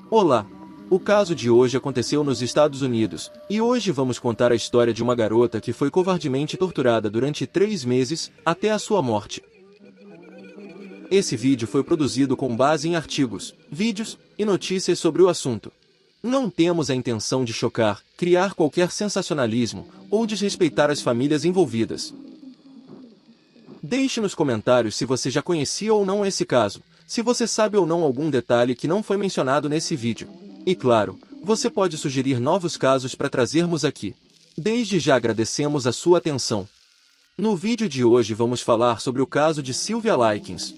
Olá! O caso de hoje aconteceu nos Estados Unidos, e hoje vamos contar a história de uma garota que foi covardemente torturada durante 3 meses, até a sua morte. Esse vídeo foi produzido com base em artigos, vídeos e notícias sobre o assunto. Não temos a intenção de chocar, criar qualquer sensacionalismo ou desrespeitar as famílias envolvidas. Deixe nos comentários se você já conhecia ou não esse caso, se você sabe ou não algum detalhe que não foi mencionado nesse vídeo. E claro, você pode sugerir novos casos para trazermos aqui. Desde já agradecemos a sua atenção. No vídeo de hoje vamos falar sobre o caso de Sylvia Likens.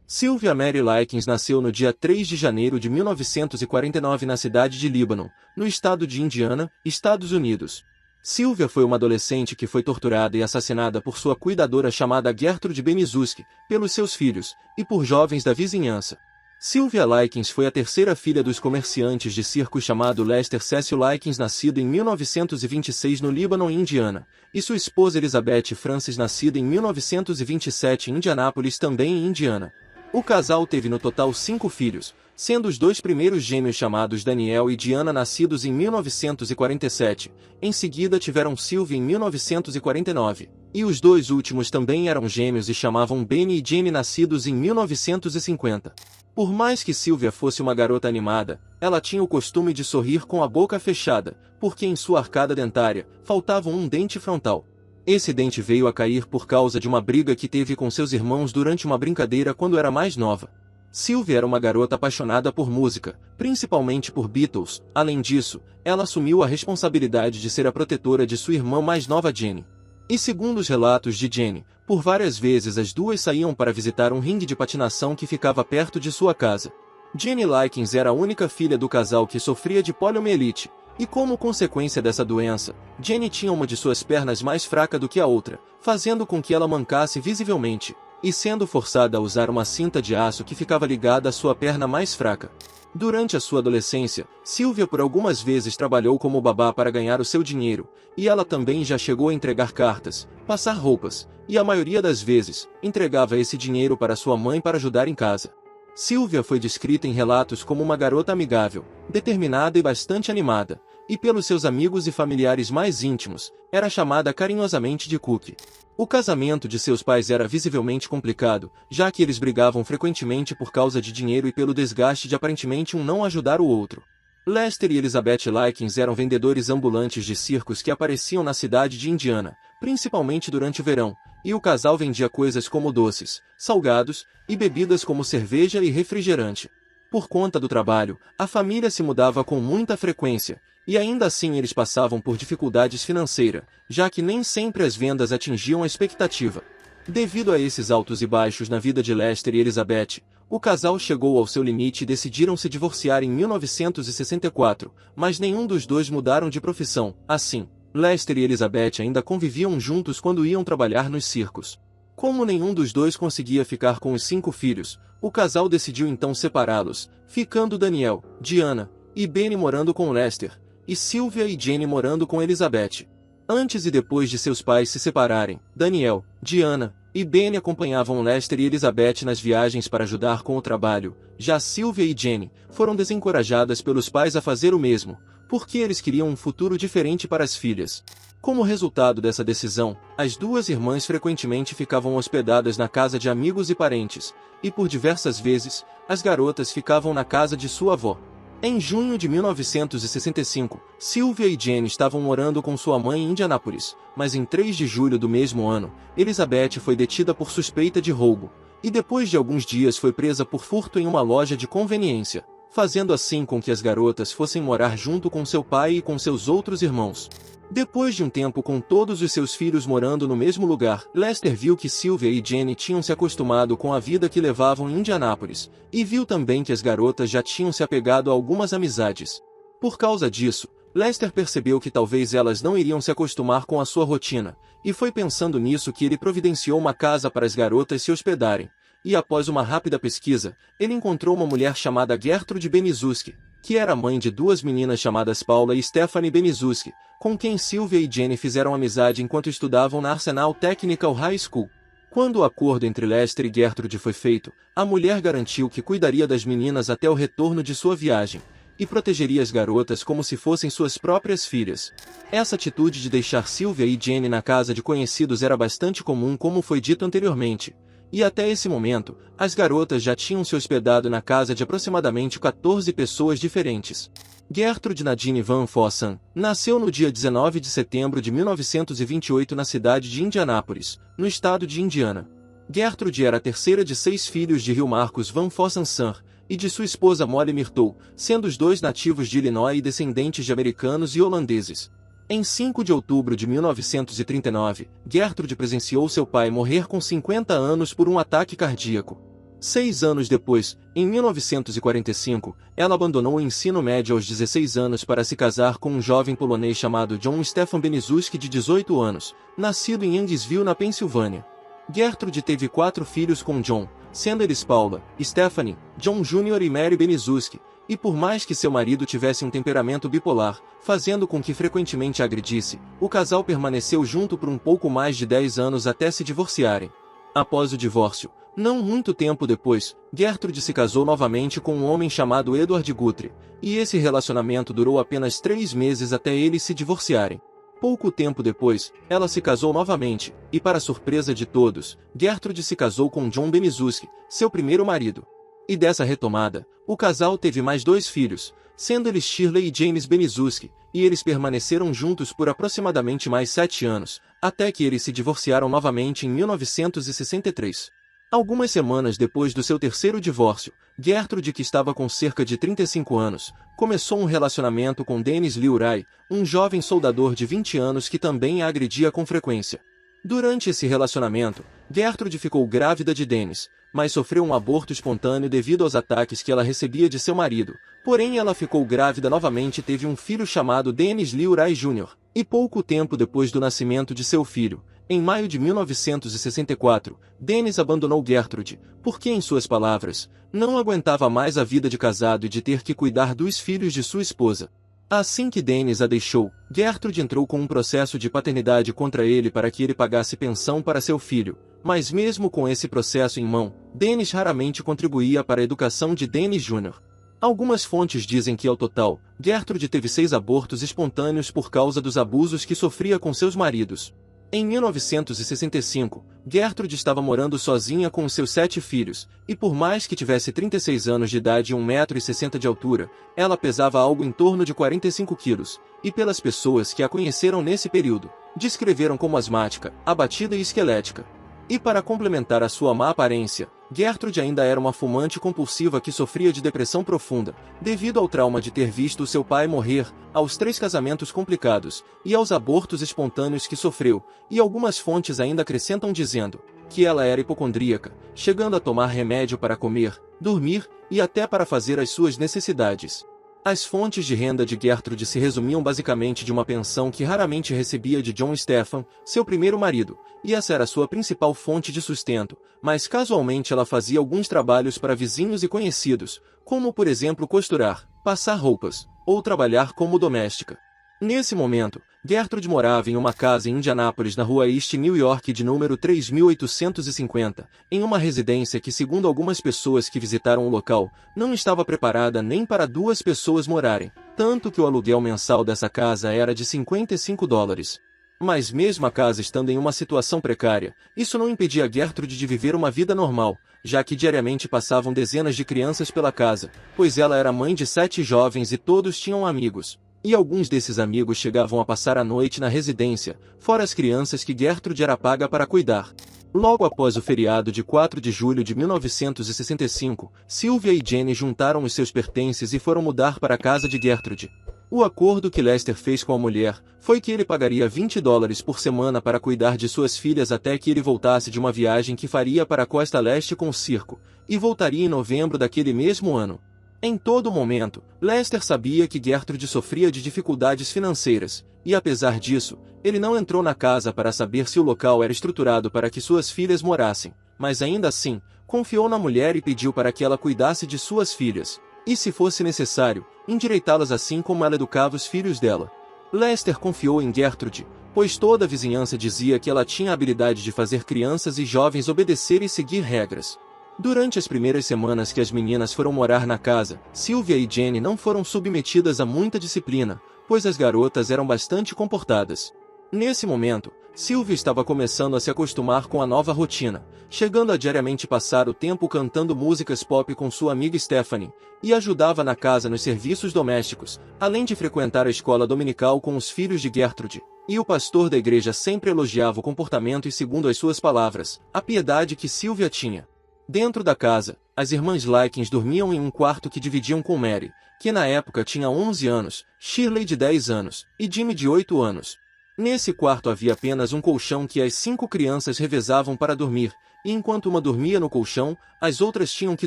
Sylvia Mary Likens nasceu no dia 3 de janeiro de 1949 na cidade de Líbano, no estado de Indiana, Estados Unidos. Sylvia foi uma adolescente que foi torturada e assassinada por sua cuidadora chamada Gertrude Benizuski, pelos seus filhos, e por jovens da vizinhança. Sylvia Likens foi a terceira filha dos comerciantes de circo chamado Lester Cecil Likens, nascido em 1926 no Líbano e Indiana, e sua esposa Elizabeth Frances, nascida em 1927 em Indianápolis, também em Indiana. O casal teve no total 5 filhos, sendo os 2 primeiros gêmeos chamados Daniel e Diana nascidos em 1947, em seguida tiveram Sylvia em 1949, e os 2 últimos também eram gêmeos e chamavam Benny e Jenny, nascidos em 1950. Por mais que Sylvia fosse uma garota animada, ela tinha o costume de sorrir com a boca fechada, porque em sua arcada dentária faltava um dente frontal. Esse dente veio a cair por causa de uma briga que teve com seus irmãos durante uma brincadeira quando era mais nova. Sylvia era uma garota apaixonada por música, principalmente por Beatles. Além disso, ela assumiu a responsabilidade de ser a protetora de sua irmã mais nova Jenny. E segundo os relatos de Jenny, por várias vezes as duas saíam para visitar um ringue de patinação que ficava perto de sua casa. Jenny Likens era a única filha do casal que sofria de poliomielite, e como consequência dessa doença, Jenny tinha uma de suas pernas mais fraca do que a outra, fazendo com que ela mancasse visivelmente, e sendo forçada a usar uma cinta de aço que ficava ligada à sua perna mais fraca. Durante a sua adolescência, Sylvia por algumas vezes trabalhou como babá para ganhar o seu dinheiro, e ela também já chegou a entregar cartas, passar roupas, e a maioria das vezes, entregava esse dinheiro para sua mãe para ajudar em casa. Sylvia foi descrita em relatos como uma garota amigável, determinada e bastante animada, e pelos seus amigos e familiares mais íntimos, era chamada carinhosamente de Cookie. O casamento de seus pais era visivelmente complicado, já que eles brigavam frequentemente por causa de dinheiro e pelo desgaste de aparentemente um não ajudar o outro. Lester e Elizabeth Likens eram vendedores ambulantes de circos que apareciam na cidade de Indiana, principalmente durante o verão, e o casal vendia coisas como doces, salgados e bebidas como cerveja e refrigerante. Por conta do trabalho, a família se mudava com muita frequência, e ainda assim eles passavam por dificuldades financeiras, já que nem sempre as vendas atingiam a expectativa. Devido a esses altos e baixos na vida de Lester e Elizabeth, o casal chegou ao seu limite e decidiram se divorciar em 1964, mas nenhum dos dois mudaram de profissão. Assim, Lester e Elizabeth ainda conviviam juntos quando iam trabalhar nos circos. Como nenhum dos dois conseguia ficar com os 5 filhos, o casal decidiu então separá-los, ficando Daniel, Diana e Benny morando com Lester, e Sylvia e Jenny morando com Elizabeth. Antes e depois de seus pais se separarem, Daniel, Diana e Benny acompanhavam Lester e Elizabeth nas viagens para ajudar com o trabalho. Já Sylvia e Jenny foram desencorajadas pelos pais a fazer o mesmo, porque eles queriam um futuro diferente para as filhas. Como resultado dessa decisão, as duas irmãs frequentemente ficavam hospedadas na casa de amigos e parentes, e por diversas vezes, as garotas ficavam na casa de sua avó. Em junho de 1965, Sylvia e Jenny estavam morando com sua mãe em Indianápolis, mas em 3 de julho do mesmo ano, Elizabeth foi detida por suspeita de roubo, e depois de alguns dias foi presa por furto em uma loja de conveniência, fazendo assim com que as garotas fossem morar junto com seu pai e com seus outros irmãos. Depois de um tempo com todos os seus filhos morando no mesmo lugar, Lester viu que Sylvia e Jenny tinham se acostumado com a vida que levavam em Indianápolis, e viu também que as garotas já tinham se apegado a algumas amizades. Por causa disso, Lester percebeu que talvez elas não iriam se acostumar com a sua rotina, e foi pensando nisso que ele providenciou uma casa para as garotas se hospedarem. E após uma rápida pesquisa, ele encontrou uma mulher chamada Gertrude Benizuski, que era mãe de duas meninas chamadas Paula e Stephanie Benizuski, com quem Sylvia e Jenny fizeram amizade enquanto estudavam na Arsenal Technical High School. Quando o acordo entre Lester e Gertrude foi feito, a mulher garantiu que cuidaria das meninas até o retorno de sua viagem, e protegeria as garotas como se fossem suas próprias filhas. Essa atitude de deixar Sylvia e Jenny na casa de conhecidos era bastante comum, como foi dito anteriormente, e até esse momento, as garotas já tinham se hospedado na casa de aproximadamente 14 pessoas diferentes. Gertrude Nadine Van Fossen nasceu no dia 19 de setembro de 1928 na cidade de Indianápolis, no estado de Indiana. Gertrude era a terceira de 6 filhos de Rio Marcos Van Fossen Sr. e de sua esposa Molly Myrtle, sendo os dois nativos de Illinois e descendentes de americanos e holandeses. Em 5 de outubro de 1939, Gertrude presenciou seu pai morrer com 50 anos por um ataque cardíaco. 6 anos depois, em 1945, ela abandonou o ensino médio aos 16 anos para se casar com um jovem polonês chamado John Stefan Benizuski de 18 anos, nascido em Youngsville, na Pensilvânia. Gertrude teve 4 filhos com John, sendo eles Paula, Stephanie, John Jr. e Mary Benizuski, e por mais que seu marido tivesse um temperamento bipolar, fazendo com que frequentemente a agredisse, o casal permaneceu junto por um pouco mais de 10 anos até se divorciarem. Após o divórcio, não muito tempo depois, Gertrude se casou novamente com um homem chamado Edward Guthrie, e esse relacionamento durou apenas 3 meses até eles se divorciarem. Pouco tempo depois, ela se casou novamente, e para surpresa de todos, Gertrude se casou com John Benizuski, seu primeiro marido. E dessa retomada, o casal teve mais 2 filhos, sendo eles Shirley e James Benizuski, e eles permaneceram juntos por aproximadamente mais 7 anos, até que eles se divorciaram novamente em 1963. Algumas semanas depois do seu terceiro divórcio, Gertrude, que estava com cerca de 35 anos, começou um relacionamento com Dennis Leroy, um jovem soldador de 20 anos que também a agredia com frequência. Durante esse relacionamento, Gertrude ficou grávida de Dennis, mas sofreu um aborto espontâneo devido aos ataques que ela recebia de seu marido. Porém, ela ficou grávida novamente e teve um filho chamado Dennis Leroy Jr., e pouco tempo depois do nascimento de seu filho, em maio de 1964, Dennis abandonou Gertrude, porque, em suas palavras, não aguentava mais a vida de casado e de ter que cuidar dos filhos de sua esposa. Assim que Dennis a deixou, Gertrude entrou com um processo de paternidade contra ele para que ele pagasse pensão para seu filho, mas mesmo com esse processo em mão, Dennis raramente contribuía para a educação de Dennis Jr. Algumas fontes dizem que, ao total, Gertrude teve 6 abortos espontâneos por causa dos abusos que sofria com seus maridos. Em 1965, Gertrude estava morando sozinha com os seus 7 filhos, e por mais que tivesse 36 anos de idade e 1,60 m de altura, ela pesava algo em torno de 45 quilos, e pelas pessoas que a conheceram nesse período, descreveram como asmática, abatida e esquelética. E para complementar a sua má aparência, Gertrude ainda era uma fumante compulsiva que sofria de depressão profunda, devido ao trauma de ter visto seu pai morrer, aos 3 casamentos complicados, e aos abortos espontâneos que sofreu, e algumas fontes ainda acrescentam dizendo que ela era hipocondríaca, chegando a tomar remédio para comer, dormir, e até para fazer as suas necessidades. As fontes de renda de Gertrude se resumiam basicamente de uma pensão que raramente recebia de John Stefan, seu primeiro marido, e essa era sua principal fonte de sustento, mas casualmente ela fazia alguns trabalhos para vizinhos e conhecidos, como por exemplo costurar, passar roupas, ou trabalhar como doméstica. Nesse momento, Gertrude morava em uma casa em Indianápolis, na rua East New York de número 3850, em uma residência que, segundo algumas pessoas que visitaram o local, não estava preparada nem para 2 pessoas morarem, tanto que o aluguel mensal dessa casa era de $55. Mas mesmo a casa estando em uma situação precária, isso não impedia Gertrude de viver uma vida normal, já que diariamente passavam dezenas de crianças pela casa, pois ela era mãe de 7 jovens e todos tinham amigos. E alguns desses amigos chegavam a passar a noite na residência, fora as crianças que Gertrude era paga para cuidar. Logo após o feriado de 4 de julho de 1965, Sylvia e Jenny juntaram os seus pertences e foram mudar para a casa de Gertrude. O acordo que Lester fez com a mulher foi que ele pagaria $20 por semana para cuidar de suas filhas até que ele voltasse de uma viagem que faria para a costa leste com o circo, e voltaria em novembro daquele mesmo ano. Em todo momento, Lester sabia que Gertrude sofria de dificuldades financeiras, e apesar disso, ele não entrou na casa para saber se o local era estruturado para que suas filhas morassem, mas ainda assim, confiou na mulher e pediu para que ela cuidasse de suas filhas. E se fosse necessário, endireitá-las assim como ela educava os filhos dela. Lester confiou em Gertrude, pois toda a vizinhança dizia que ela tinha a habilidade de fazer crianças e jovens obedecer e seguir regras. Durante as primeiras semanas que as meninas foram morar na casa, Sylvia e Jenny não foram submetidas a muita disciplina, pois as garotas eram bastante comportadas. Nesse momento, Sylvia estava começando a se acostumar com a nova rotina, chegando a diariamente passar o tempo cantando músicas pop com sua amiga Stephanie, e ajudava na casa nos serviços domésticos, além de frequentar a escola dominical com os filhos de Gertrude. E o pastor da igreja sempre elogiava o comportamento e, segundo as suas palavras, a piedade que Sylvia tinha. Dentro da casa, as irmãs Likens dormiam em um quarto que dividiam com Mary, que na época tinha 11 anos, Shirley de 10 anos, e Jimmy de 8 anos. Nesse quarto havia apenas um colchão que as 5 crianças revezavam para dormir, e enquanto uma dormia no colchão, as outras tinham que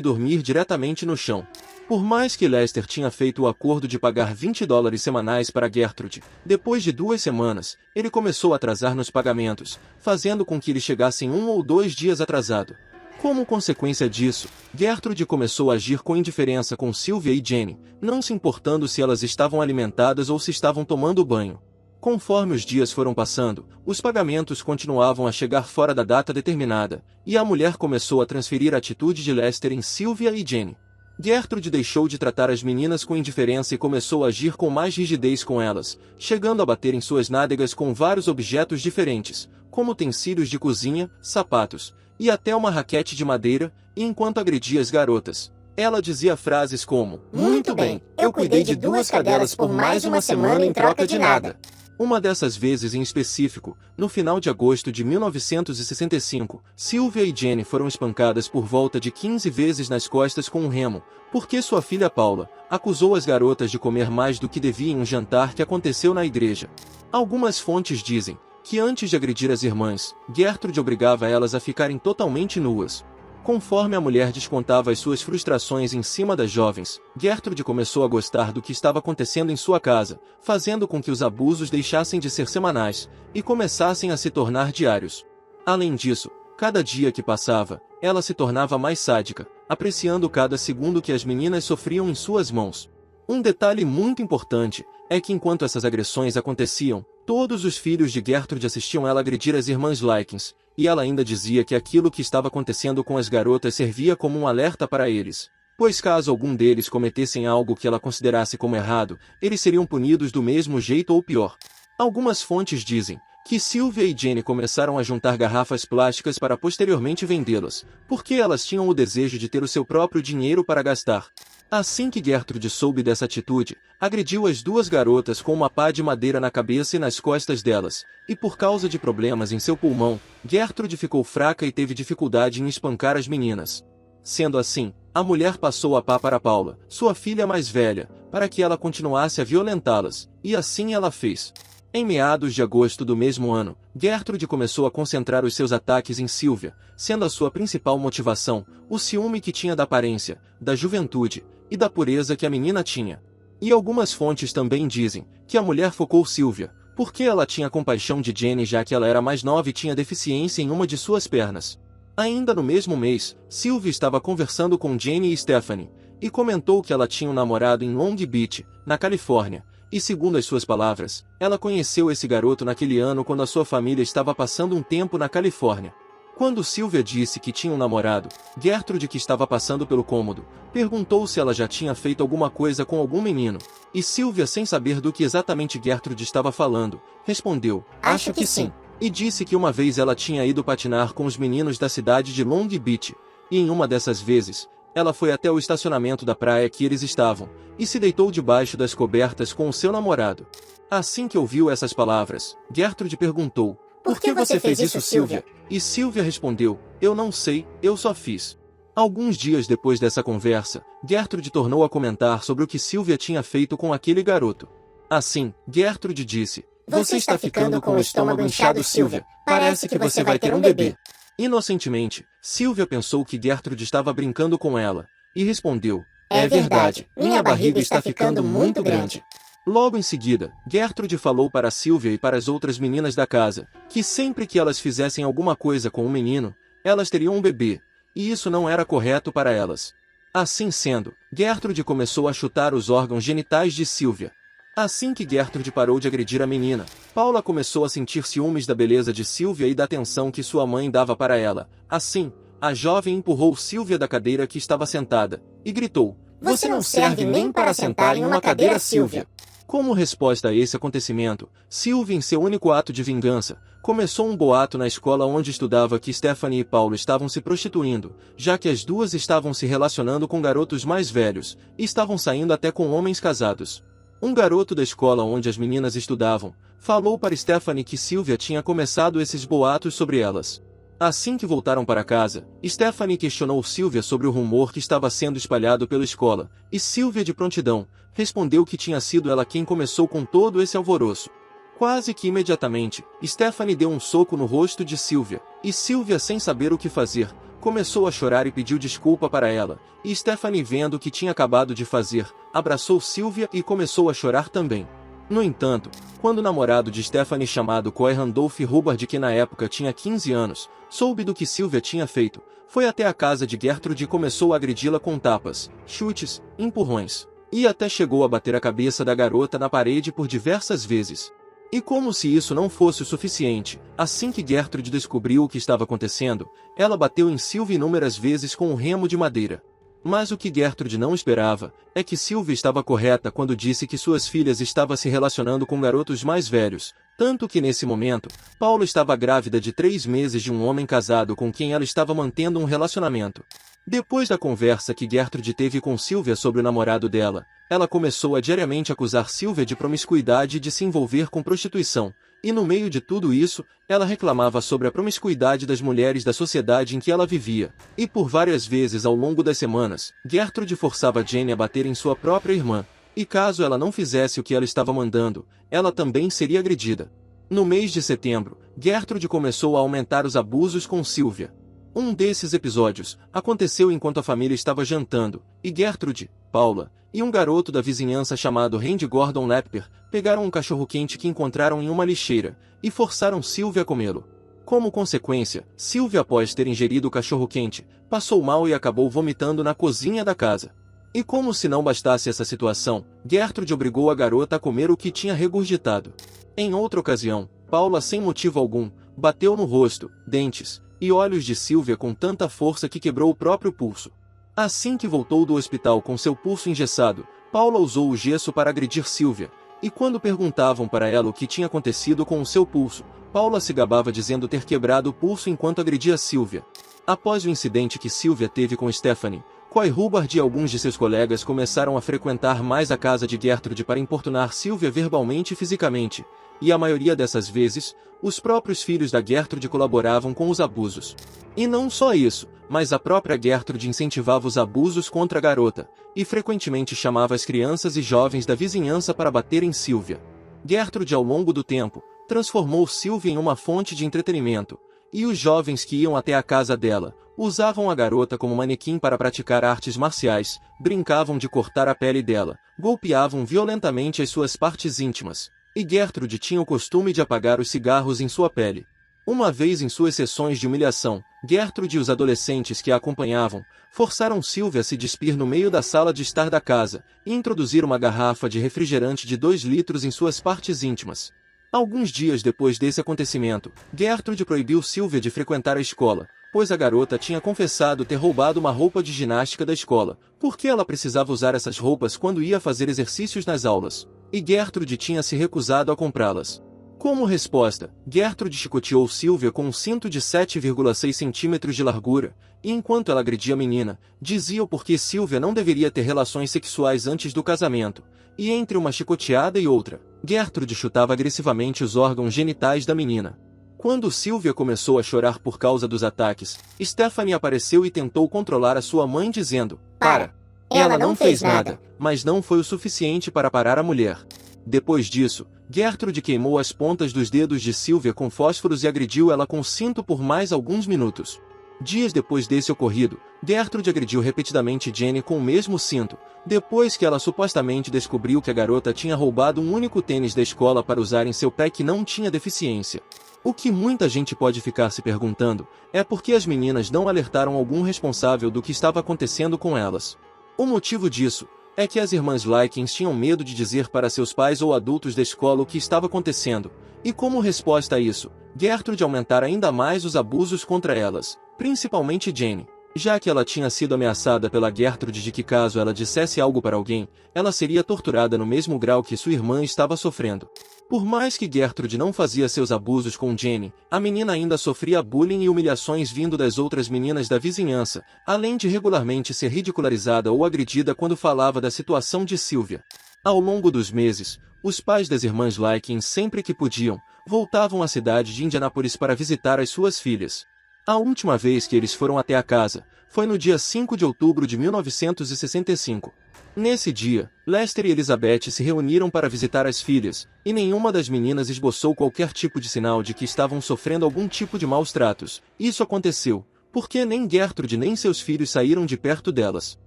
dormir diretamente no chão. Por mais que Lester tinha feito o acordo de pagar $20 semanais para Gertrude, depois de 2 semanas, ele começou a atrasar nos pagamentos, fazendo com que eles chegassem 1 ou 2 dias atrasado. Como consequência disso, Gertrude começou a agir com indiferença com Sylvia e Jenny, não se importando se elas estavam alimentadas ou se estavam tomando banho. Conforme os dias foram passando, os pagamentos continuavam a chegar fora da data determinada, e a mulher começou a transferir a atitude de Lester em Sylvia e Jenny. Gertrude deixou de tratar as meninas com indiferença e começou a agir com mais rigidez com elas, chegando a bater em suas nádegas com vários objetos diferentes, como utensílios de cozinha, sapatos, e até uma raquete de madeira, e enquanto agredia as garotas, ela dizia frases como: "Muito bem, eu cuidei de 2 cadelas por mais de uma semana em troca de nada." Uma dessas vezes em específico, no final de agosto de 1965, Sylvia e Jenny foram espancadas por volta de 15 vezes nas costas com um remo, porque sua filha Paula acusou as garotas de comer mais do que devia em um jantar que aconteceu na igreja. Algumas fontes dizem que antes de agredir as irmãs, Gertrude obrigava elas a ficarem totalmente nuas. Conforme a mulher descontava as suas frustrações em cima das jovens, Gertrude começou a gostar do que estava acontecendo em sua casa, fazendo com que os abusos deixassem de ser semanais e começassem a se tornar diários. Além disso, cada dia que passava, ela se tornava mais sádica, apreciando cada segundo que as meninas sofriam em suas mãos. Um detalhe muito importante é que enquanto essas agressões aconteciam, todos os filhos de Gertrude assistiam ela agredir as irmãs Likens, e ela ainda dizia que aquilo que estava acontecendo com as garotas servia como um alerta para eles, pois caso algum deles cometessem algo que ela considerasse como errado, eles seriam punidos do mesmo jeito ou pior. Algumas fontes dizem que Sylvia e Jenny começaram a juntar garrafas plásticas para posteriormente vendê-las, porque elas tinham o desejo de ter o seu próprio dinheiro para gastar. Assim que Gertrude soube dessa atitude, agrediu as 2 garotas com uma pá de madeira na cabeça e nas costas delas, e por causa de problemas em seu pulmão, Gertrude ficou fraca e teve dificuldade em espancar as meninas. Sendo assim, a mulher passou a pá para Paula, sua filha mais velha, para que ela continuasse a violentá-las, e assim ela fez. Em meados de agosto do mesmo ano, Gertrude começou a concentrar os seus ataques em Sylvia, sendo a sua principal motivação o ciúme que tinha da aparência, da juventude e da pureza que a menina tinha. E algumas fontes também dizem que a mulher focou Sylvia, porque ela tinha compaixão de Jenny já que ela era mais nova e tinha deficiência em uma de suas pernas. Ainda no mesmo mês, Sylvia estava conversando com Jenny e Stephanie, e comentou que ela tinha um namorado em Long Beach, na Califórnia, e segundo as suas palavras, ela conheceu esse garoto naquele ano quando a sua família estava passando um tempo na Califórnia. Quando Sylvia disse que tinha um namorado, Gertrude, que estava passando pelo cômodo, perguntou se ela já tinha feito alguma coisa com algum menino, e Sylvia, sem saber do que exatamente Gertrude estava falando, respondeu: "Acho que sim." E disse que uma vez ela tinha ido patinar com os meninos da cidade de Long Beach, e em uma dessas vezes, ela foi até o estacionamento da praia que eles estavam, e se deitou debaixo das cobertas com o seu namorado. Assim que ouviu essas palavras, Gertrude perguntou: "Por que você fez isso, Sylvia?" E Sylvia respondeu: "Eu não sei, eu só fiz." Alguns dias depois dessa conversa, Gertrude tornou a comentar sobre o que Sylvia tinha feito com aquele garoto. Assim, Gertrude disse: "Você está ficando com o estômago inchado, Sylvia. Parece que você vai ter um bebê." Inocentemente, Sylvia pensou que Gertrude estava brincando com ela, e respondeu: "É verdade, minha barriga está ficando muito grande." Logo em seguida, Gertrude falou para Sylvia e para as outras meninas da casa, que sempre que elas fizessem alguma coisa com um menino, elas teriam um bebê, e isso não era correto para elas. Assim sendo, Gertrude começou a chutar os órgãos genitais de Sylvia. Assim que Gertrude parou de agredir a menina, Paula começou a sentir ciúmes da beleza de Sylvia e da atenção que sua mãe dava para ela. Assim, a jovem empurrou Sylvia da cadeira que estava sentada e gritou: Você não serve nem para sentar em uma cadeira, Sylvia. Como resposta a esse acontecimento, Sylvia, em seu único ato de vingança, começou um boato na escola onde estudava que Stephanie e Paulo estavam se prostituindo, já que as duas estavam se relacionando com garotos mais velhos, e estavam saindo até com homens casados. Um garoto da escola onde as meninas estudavam, falou para Stephanie que Sylvia tinha começado esses boatos sobre elas. Assim que voltaram para casa, Stephanie questionou Sylvia sobre o rumor que estava sendo espalhado pela escola, e Sylvia, de prontidão, respondeu que tinha sido ela quem começou com todo esse alvoroço. Quase que imediatamente, Stephanie deu um soco no rosto de Sylvia, e Sylvia, sem saber o que fazer, começou a chorar e pediu desculpa para ela, e Stephanie, vendo o que tinha acabado de fazer, abraçou Sylvia e começou a chorar também. No entanto, quando o namorado de Stephanie, chamado Coy Randolph Hubbard, que na época tinha 15 anos, soube do que Sylvia tinha feito, foi até a casa de Gertrude e começou a agredi-la com tapas, chutes, empurrões, e até chegou a bater a cabeça da garota na parede por diversas vezes. E como se isso não fosse o suficiente, assim que Gertrude descobriu o que estava acontecendo, ela bateu em Sylvia inúmeras vezes com um remo de madeira. Mas o que Gertrude não esperava é que Sylvia estava correta quando disse que suas filhas estavam se relacionando com garotos mais velhos, tanto que nesse momento, Paula estava grávida de 3 meses de um homem casado com quem ela estava mantendo um relacionamento. Depois da conversa que Gertrude teve com Sylvia sobre o namorado dela, ela começou a diariamente acusar Sylvia de promiscuidade e de se envolver com prostituição, e no meio de tudo isso, ela reclamava sobre a promiscuidade das mulheres da sociedade em que ela vivia, e por várias vezes ao longo das semanas, Gertrude forçava Jane a bater em sua própria irmã, e caso ela não fizesse o que ela estava mandando, ela também seria agredida. No mês de setembro, Gertrude começou a aumentar os abusos com Sylvia. Um desses episódios aconteceu enquanto a família estava jantando, e Gertrude, Paula e um garoto da vizinhança chamado Randy Gordon Lepper pegaram um cachorro-quente que encontraram em uma lixeira e forçaram Sylvia a comê-lo. Como consequência, Sylvia, após ter ingerido o cachorro-quente, passou mal e acabou vomitando na cozinha da casa. E como se não bastasse essa situação, Gertrude obrigou a garota a comer o que tinha regurgitado. Em outra ocasião, Paula, sem motivo algum, bateu no rosto, dentes e olhos de Sylvia com tanta força que quebrou o próprio pulso. Assim que voltou do hospital com seu pulso engessado, Paula usou o gesso para agredir Sylvia, e quando perguntavam para ela o que tinha acontecido com o seu pulso, Paula se gabava dizendo ter quebrado o pulso enquanto agredia Sylvia. Após o incidente que Sylvia teve com Stephanie, Coy Hubbard e alguns de seus colegas começaram a frequentar mais a casa de Gertrude para importunar Sylvia verbalmente e fisicamente, e a maioria dessas vezes, os próprios filhos da Gertrude colaboravam com os abusos. E não só isso, mas a própria Gertrude incentivava os abusos contra a garota, e frequentemente chamava as crianças e jovens da vizinhança para bater em Sylvia. Gertrude, ao longo do tempo, transformou Sylvia em uma fonte de entretenimento, e os jovens que iam até a casa dela, usavam a garota como manequim para praticar artes marciais, brincavam de cortar a pele dela, golpeavam violentamente as suas partes íntimas. E Gertrude tinha o costume de apagar os cigarros em sua pele. Uma vez em suas sessões de humilhação, Gertrude e os adolescentes que a acompanhavam, forçaram Sylvia a se despir no meio da sala de estar da casa, e introduzir uma garrafa de refrigerante de 2 litros em suas partes íntimas. Alguns dias depois desse acontecimento, Gertrude proibiu Sylvia de frequentar a escola, pois a garota tinha confessado ter roubado uma roupa de ginástica da escola, porque ela precisava usar essas roupas quando ia fazer exercícios nas aulas, e Gertrude tinha se recusado a comprá-las. Como resposta, Gertrude chicoteou Sylvia com um cinto de 7,6 centímetros de largura, e enquanto ela agredia a menina, dizia o porquê Sylvia não deveria ter relações sexuais antes do casamento, e entre uma chicoteada e outra, Gertrude chutava agressivamente os órgãos genitais da menina. Quando Sylvia começou a chorar por causa dos ataques, Stephanie apareceu e tentou controlar a sua mãe dizendo: "Para! Ela não fez nada." Mas não foi o suficiente para parar a mulher. Depois disso, Gertrude queimou as pontas dos dedos de Sylvia com fósforos e agrediu ela com o cinto por mais alguns minutos. Dias depois desse ocorrido, Gertrude agrediu repetidamente Jane com o mesmo cinto, depois que ela supostamente descobriu que a garota tinha roubado um único tênis da escola para usar em seu pé que não tinha deficiência. O que muita gente pode ficar se perguntando é por que as meninas não alertaram algum responsável do que estava acontecendo com elas. O motivo disso é que as irmãs Likens tinham medo de dizer para seus pais ou adultos da escola o que estava acontecendo, e como resposta a isso, Gertrude aumentara ainda mais os abusos contra elas, principalmente Jane, já que ela tinha sido ameaçada pela Gertrude de que caso ela dissesse algo para alguém, ela seria torturada no mesmo grau que sua irmã estava sofrendo. Por mais que Gertrude não fazia seus abusos com Jane, a menina ainda sofria bullying e humilhações vindo das outras meninas da vizinhança, além de regularmente ser ridicularizada ou agredida quando falava da situação de Sylvia. Ao longo dos meses, os pais das irmãs Likens, sempre que podiam, voltavam à cidade de Indianápolis para visitar as suas filhas. A última vez que eles foram até a casa foi no dia 5 de outubro de 1965. Nesse dia, Lester e Elizabeth se reuniram para visitar as filhas, e nenhuma das meninas esboçou qualquer tipo de sinal de que estavam sofrendo algum tipo de maus tratos. Isso aconteceu porque nem Gertrude nem seus filhos saíram de perto delas.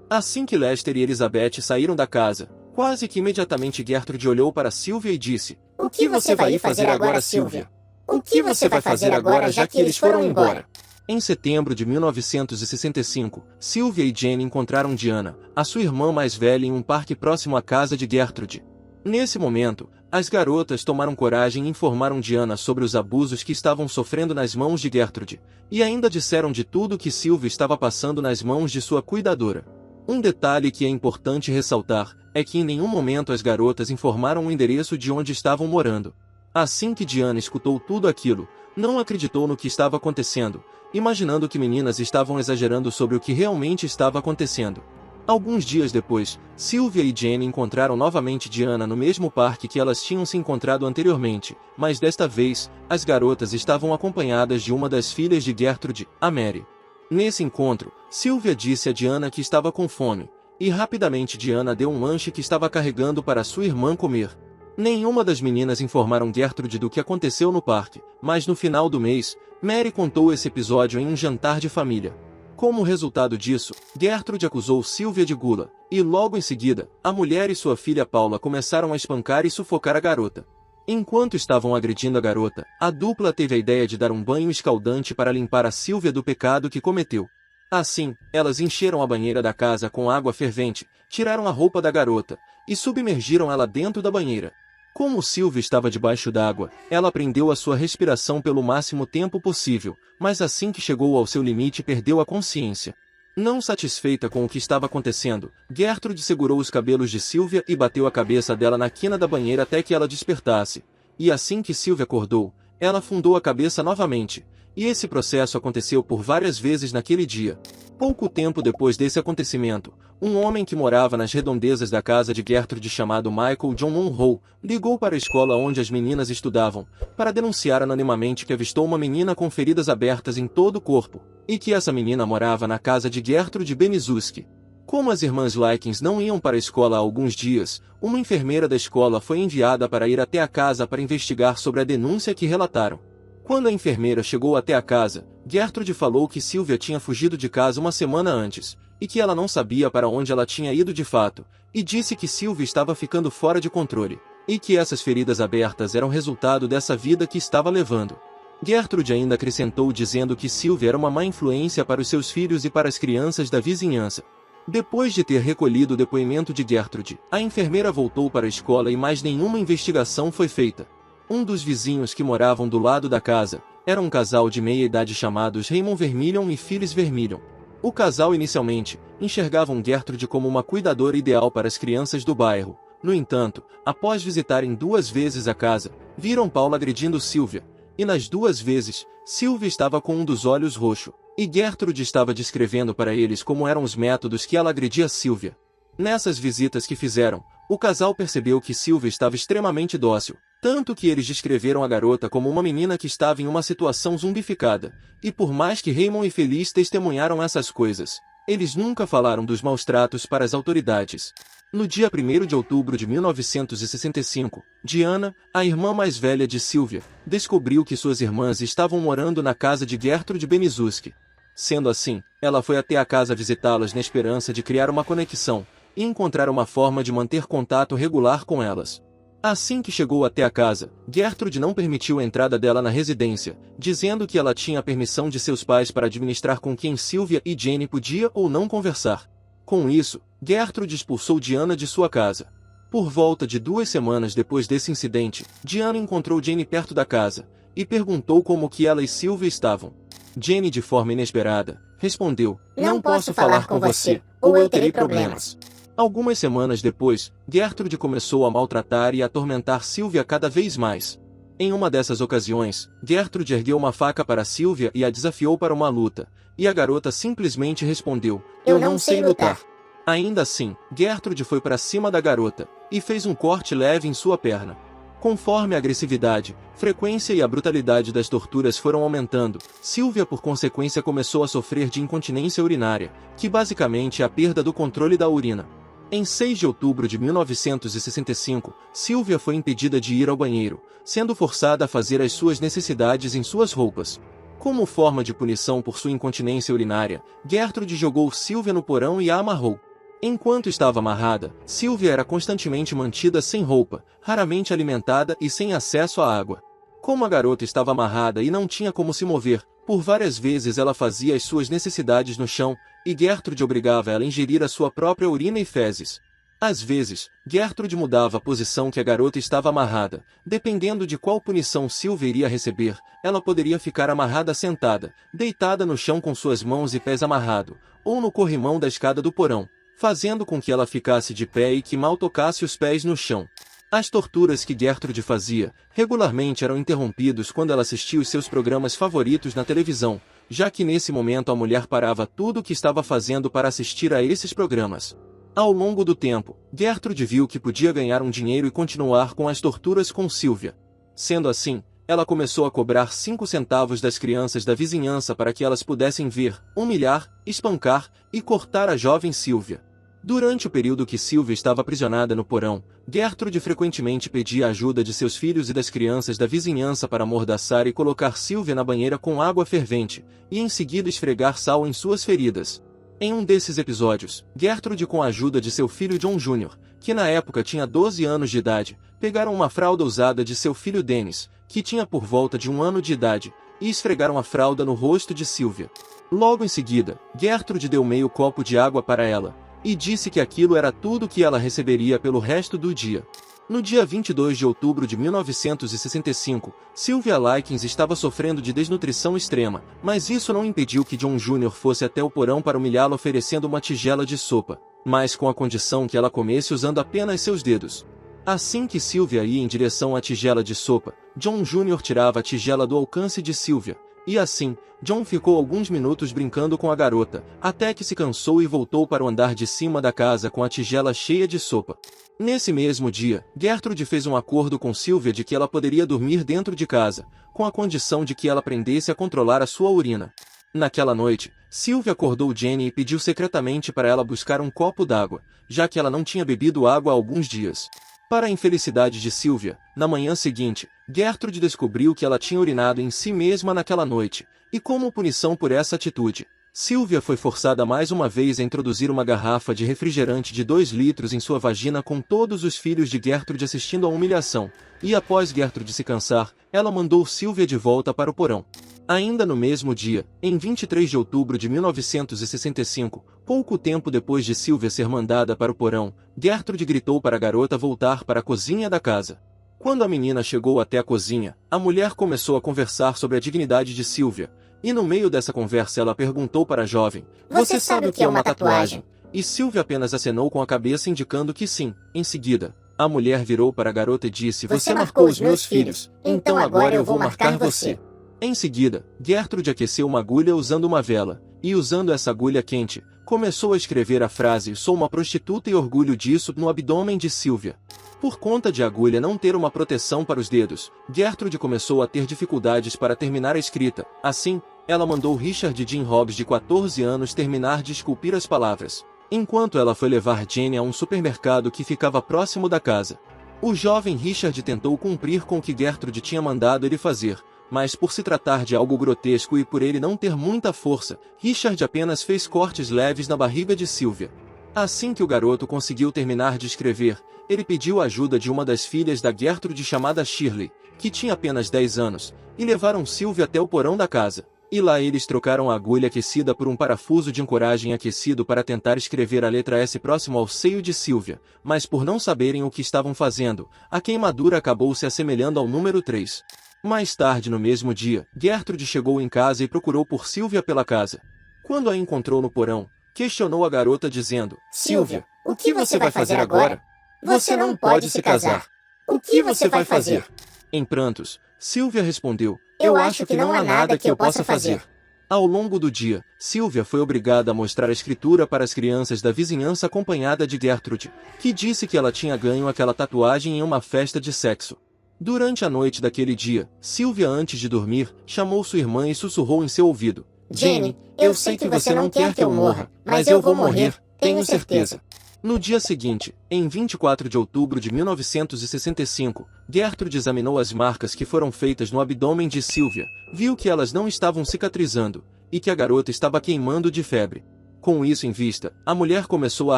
Assim que Lester e Elizabeth saíram da casa, quase que imediatamente Gertrude olhou para Sylvia e disse: O que você vai fazer agora, Sylvia? O que você vai fazer agora, já que eles foram embora? Em setembro de 1965, Sylvia e Jane encontraram Diana, a sua irmã mais velha, em um parque próximo à casa de Gertrude. Nesse momento, as garotas tomaram coragem e informaram Diana sobre os abusos que estavam sofrendo nas mãos de Gertrude, e ainda disseram de tudo que Sylvia estava passando nas mãos de sua cuidadora. Um detalhe que é importante ressaltar é que em nenhum momento as garotas informaram o endereço de onde estavam morando. Assim que Diana escutou tudo aquilo, não acreditou no que estava acontecendo, imaginando que meninas estavam exagerando sobre o que realmente estava acontecendo. Alguns dias depois, Sylvia e Jane encontraram novamente Diana no mesmo parque que elas tinham se encontrado anteriormente, mas desta vez, as garotas estavam acompanhadas de uma das filhas de Gertrude, a Mary. Nesse encontro, Sylvia disse a Diana que estava com fome, e rapidamente Diana deu um lanche que estava carregando para sua irmã comer. Nenhuma das meninas informaram Gertrude do que aconteceu no parque, mas no final do mês, Mary contou esse episódio em um jantar de família. Como resultado disso, Gertrude acusou Sylvia de gula, e logo em seguida, a mulher e sua filha Paula começaram a espancar e sufocar a garota. Enquanto estavam agredindo a garota, a dupla teve a ideia de dar um banho escaldante para limpar a Sylvia do pecado que cometeu. Assim, elas encheram a banheira da casa com água fervente, tiraram a roupa da garota, e submergiram ela dentro da banheira. Como Sylvia estava debaixo d'água, ela prendeu a sua respiração pelo máximo tempo possível, mas assim que chegou ao seu limite perdeu a consciência. Não satisfeita com o que estava acontecendo, Gertrude segurou os cabelos de Sylvia e bateu a cabeça dela na quina da banheira até que ela despertasse. E assim que Sylvia acordou, ela afundou a cabeça novamente, e esse processo aconteceu por várias vezes naquele dia. Pouco tempo depois desse acontecimento, um homem que morava nas redondezas da casa de Gertrude chamado Michael John Monroe ligou para a escola onde as meninas estudavam, para denunciar anonimamente que avistou uma menina com feridas abertas em todo o corpo, e que essa menina morava na casa de Gertrude Benizuski. Como as irmãs Likens não iam para a escola há alguns dias, uma enfermeira da escola foi enviada para ir até a casa para investigar sobre a denúncia que relataram. Quando a enfermeira chegou até a casa, Gertrude falou que Sylvia tinha fugido de casa uma semana antes, e que ela não sabia para onde ela tinha ido de fato, e disse que Sylvia estava ficando fora de controle, e que essas feridas abertas eram resultado dessa vida que estava levando. Gertrude ainda acrescentou dizendo que Sylvia era uma má influência para os seus filhos e para as crianças da vizinhança. Depois de ter recolhido o depoimento de Gertrude, a enfermeira voltou para a escola e mais nenhuma investigação foi feita. Um dos vizinhos que moravam do lado da casa era um casal de meia-idade chamados Raymond Vermillion e Phyllis Vermillion. O casal inicialmente enxergavam Gertrude como uma cuidadora ideal para as crianças do bairro. No entanto, após visitarem 2 vezes a casa, viram Paula agredindo Sylvia, e nas 2 vezes, Sylvia estava com um dos olhos roxo, e Gertrude estava descrevendo para eles como eram os métodos que ela agredia Sylvia. Nessas visitas que fizeram, o casal percebeu que Sylvia estava extremamente dócil, tanto que eles descreveram a garota como uma menina que estava em uma situação zumbificada, e por mais que Raymond e Feliz testemunharam essas coisas, eles nunca falaram dos maus tratos para as autoridades. No dia 1º de outubro de 1965, Diana, a irmã mais velha de Sylvia, descobriu que suas irmãs estavam morando na casa de Gertrude Benizuski. Sendo assim, ela foi até a casa visitá-las na esperança de criar uma conexão e encontrar uma forma de manter contato regular com elas. Assim que chegou até a casa, Gertrude não permitiu a entrada dela na residência, dizendo que ela tinha a permissão de seus pais para administrar com quem Sylvia e Jane podia ou não conversar. Com isso, Gertrude expulsou Diana de sua casa. Por volta de 2 semanas depois desse incidente, Diana encontrou Jane perto da casa e perguntou como que ela e Sylvia estavam. Jane, de forma inesperada, respondeu: Não posso falar com você, ou eu terei problemas. Algumas semanas depois, Gertrude começou a maltratar e atormentar Sylvia cada vez mais. Em uma dessas ocasiões, Gertrude ergueu uma faca para Sylvia e a desafiou para uma luta, e a garota simplesmente respondeu: Eu não sei lutar. Ainda assim, Gertrude foi para cima da garota e fez um corte leve em sua perna. Conforme a agressividade, frequência e a brutalidade das torturas foram aumentando, Sylvia por consequência começou a sofrer de incontinência urinária, que basicamente é a perda do controle da urina. Em 6 de outubro de 1965, Sylvia foi impedida de ir ao banheiro, sendo forçada a fazer as suas necessidades em suas roupas. Como forma de punição por sua incontinência urinária, Gertrude jogou Sylvia no porão e a amarrou. Enquanto estava amarrada, Sylvia era constantemente mantida sem roupa, raramente alimentada e sem acesso à água. Como a garota estava amarrada e não tinha como se mover, por várias vezes ela fazia as suas necessidades no chão, e Gertrude obrigava ela a ingerir a sua própria urina e fezes. Às vezes, Gertrude mudava a posição que a garota estava amarrada. Dependendo de qual punição Sylvia iria receber, ela poderia ficar amarrada sentada, deitada no chão com suas mãos e pés amarrados, ou no corrimão da escada do porão, fazendo com que ela ficasse de pé e que mal tocasse os pés no chão. As torturas que Gertrude fazia, regularmente eram interrompidos quando ela assistia os seus programas favoritos na televisão, já que nesse momento a mulher parava tudo o que estava fazendo para assistir a esses programas. Ao longo do tempo, Gertrude viu que podia ganhar um dinheiro e continuar com as torturas com Sylvia. Sendo assim, ela começou a cobrar 5 centavos das crianças da vizinhança para que elas pudessem ver, humilhar, espancar e cortar a jovem Sylvia. Durante o período que Sylvia estava aprisionada no porão, Gertrude frequentemente pedia a ajuda de seus filhos e das crianças da vizinhança para amordaçar e colocar Sylvia na banheira com água fervente, e em seguida esfregar sal em suas feridas. Em um desses episódios, Gertrude, com a ajuda de seu filho John Jr., que na época tinha 12 anos de idade, pegaram uma fralda usada de seu filho Dennis, que tinha por volta de 1 ano de idade, e esfregaram a fralda no rosto de Sylvia. Logo em seguida, Gertrude deu meio copo de água para ela, e disse que aquilo era tudo que ela receberia pelo resto do dia. No dia 22 de outubro de 1965, Sylvia Likens estava sofrendo de desnutrição extrema, mas isso não impediu que John Jr. fosse até o porão para humilhá-la oferecendo uma tigela de sopa, mas com a condição que ela comesse usando apenas seus dedos. Assim que Sylvia ia em direção à tigela de sopa, John Jr. tirava a tigela do alcance de Sylvia, e assim, John ficou alguns minutos brincando com a garota, até que se cansou e voltou para o andar de cima da casa com a tigela cheia de sopa. Nesse mesmo dia, Gertrude fez um acordo com Sylvia de que ela poderia dormir dentro de casa, com a condição de que ela aprendesse a controlar a sua urina. Naquela noite, Sylvia acordou Jane e pediu secretamente para ela buscar um copo d'água, já que ela não tinha bebido água há alguns dias. Para a infelicidade de Sylvia, na manhã seguinte, Gertrude descobriu que ela tinha urinado em si mesma naquela noite, e como punição por essa atitude, Sylvia foi forçada mais uma vez a introduzir uma garrafa de refrigerante de 2 litros em sua vagina com todos os filhos de Gertrude assistindo à humilhação, e após Gertrude se cansar, ela mandou Sylvia de volta para o porão. Ainda no mesmo dia, em 23 de outubro de 1965, pouco tempo depois de Sylvia ser mandada para o porão, Gertrude gritou para a garota voltar para a cozinha da casa. Quando a menina chegou até a cozinha, a mulher começou a conversar sobre a dignidade de Sylvia, e no meio dessa conversa ela perguntou para a jovem: Você sabe o que é uma tatuagem? E Sylvia apenas acenou com a cabeça indicando que sim. Em seguida, a mulher virou para a garota e disse: Você marcou os meus filhos, então agora eu vou marcar você. Em seguida, Gertrude aqueceu uma agulha usando uma vela, e usando essa agulha quente, começou a escrever a frase "Sou uma prostituta e orgulho disso" no abdômen de Sylvia. Por conta de a agulha não ter uma proteção para os dedos, Gertrude começou a ter dificuldades para terminar a escrita. Assim, ela mandou Richard Dean Hobbs, de 14 anos, terminar de esculpir as palavras, enquanto ela foi levar Jane a um supermercado que ficava próximo da casa. O jovem Richard tentou cumprir com o que Gertrude tinha mandado ele fazer, mas por se tratar de algo grotesco e por ele não ter muita força, Richard apenas fez cortes leves na barriga de Sylvia. Assim que o garoto conseguiu terminar de escrever, ele pediu a ajuda de uma das filhas da Gertrude chamada Shirley, que tinha apenas 10 anos, e levaram Sylvia até o porão da casa. E lá eles trocaram a agulha aquecida por um parafuso de ancoragem aquecido para tentar escrever a letra S próximo ao seio de Sylvia, mas por não saberem o que estavam fazendo, a queimadura acabou se assemelhando ao número 3. Mais tarde no mesmo dia, Gertrude chegou em casa e procurou por Sylvia pela casa. Quando a encontrou no porão, questionou a garota dizendo: Sylvia, o que você vai fazer agora? Você não pode se casar. O que você vai fazer? Em prantos, Sylvia respondeu: Eu acho que não há nada que eu possa fazer. Ao longo do dia, Sylvia foi obrigada a mostrar a escritura para as crianças da vizinhança acompanhada de Gertrude, que disse que ela tinha ganho aquela tatuagem em uma festa de sexo. Durante a noite daquele dia, Sylvia, antes de dormir, chamou sua irmã e sussurrou em seu ouvido: Jenny, eu sei que você não quer que eu morra, mas eu vou morrer, tenho certeza. No dia seguinte, em 24 de outubro de 1965, Gertrude examinou as marcas que foram feitas no abdômen de Sylvia, viu que elas não estavam cicatrizando, e que a garota estava queimando de febre. Com isso em vista, a mulher começou a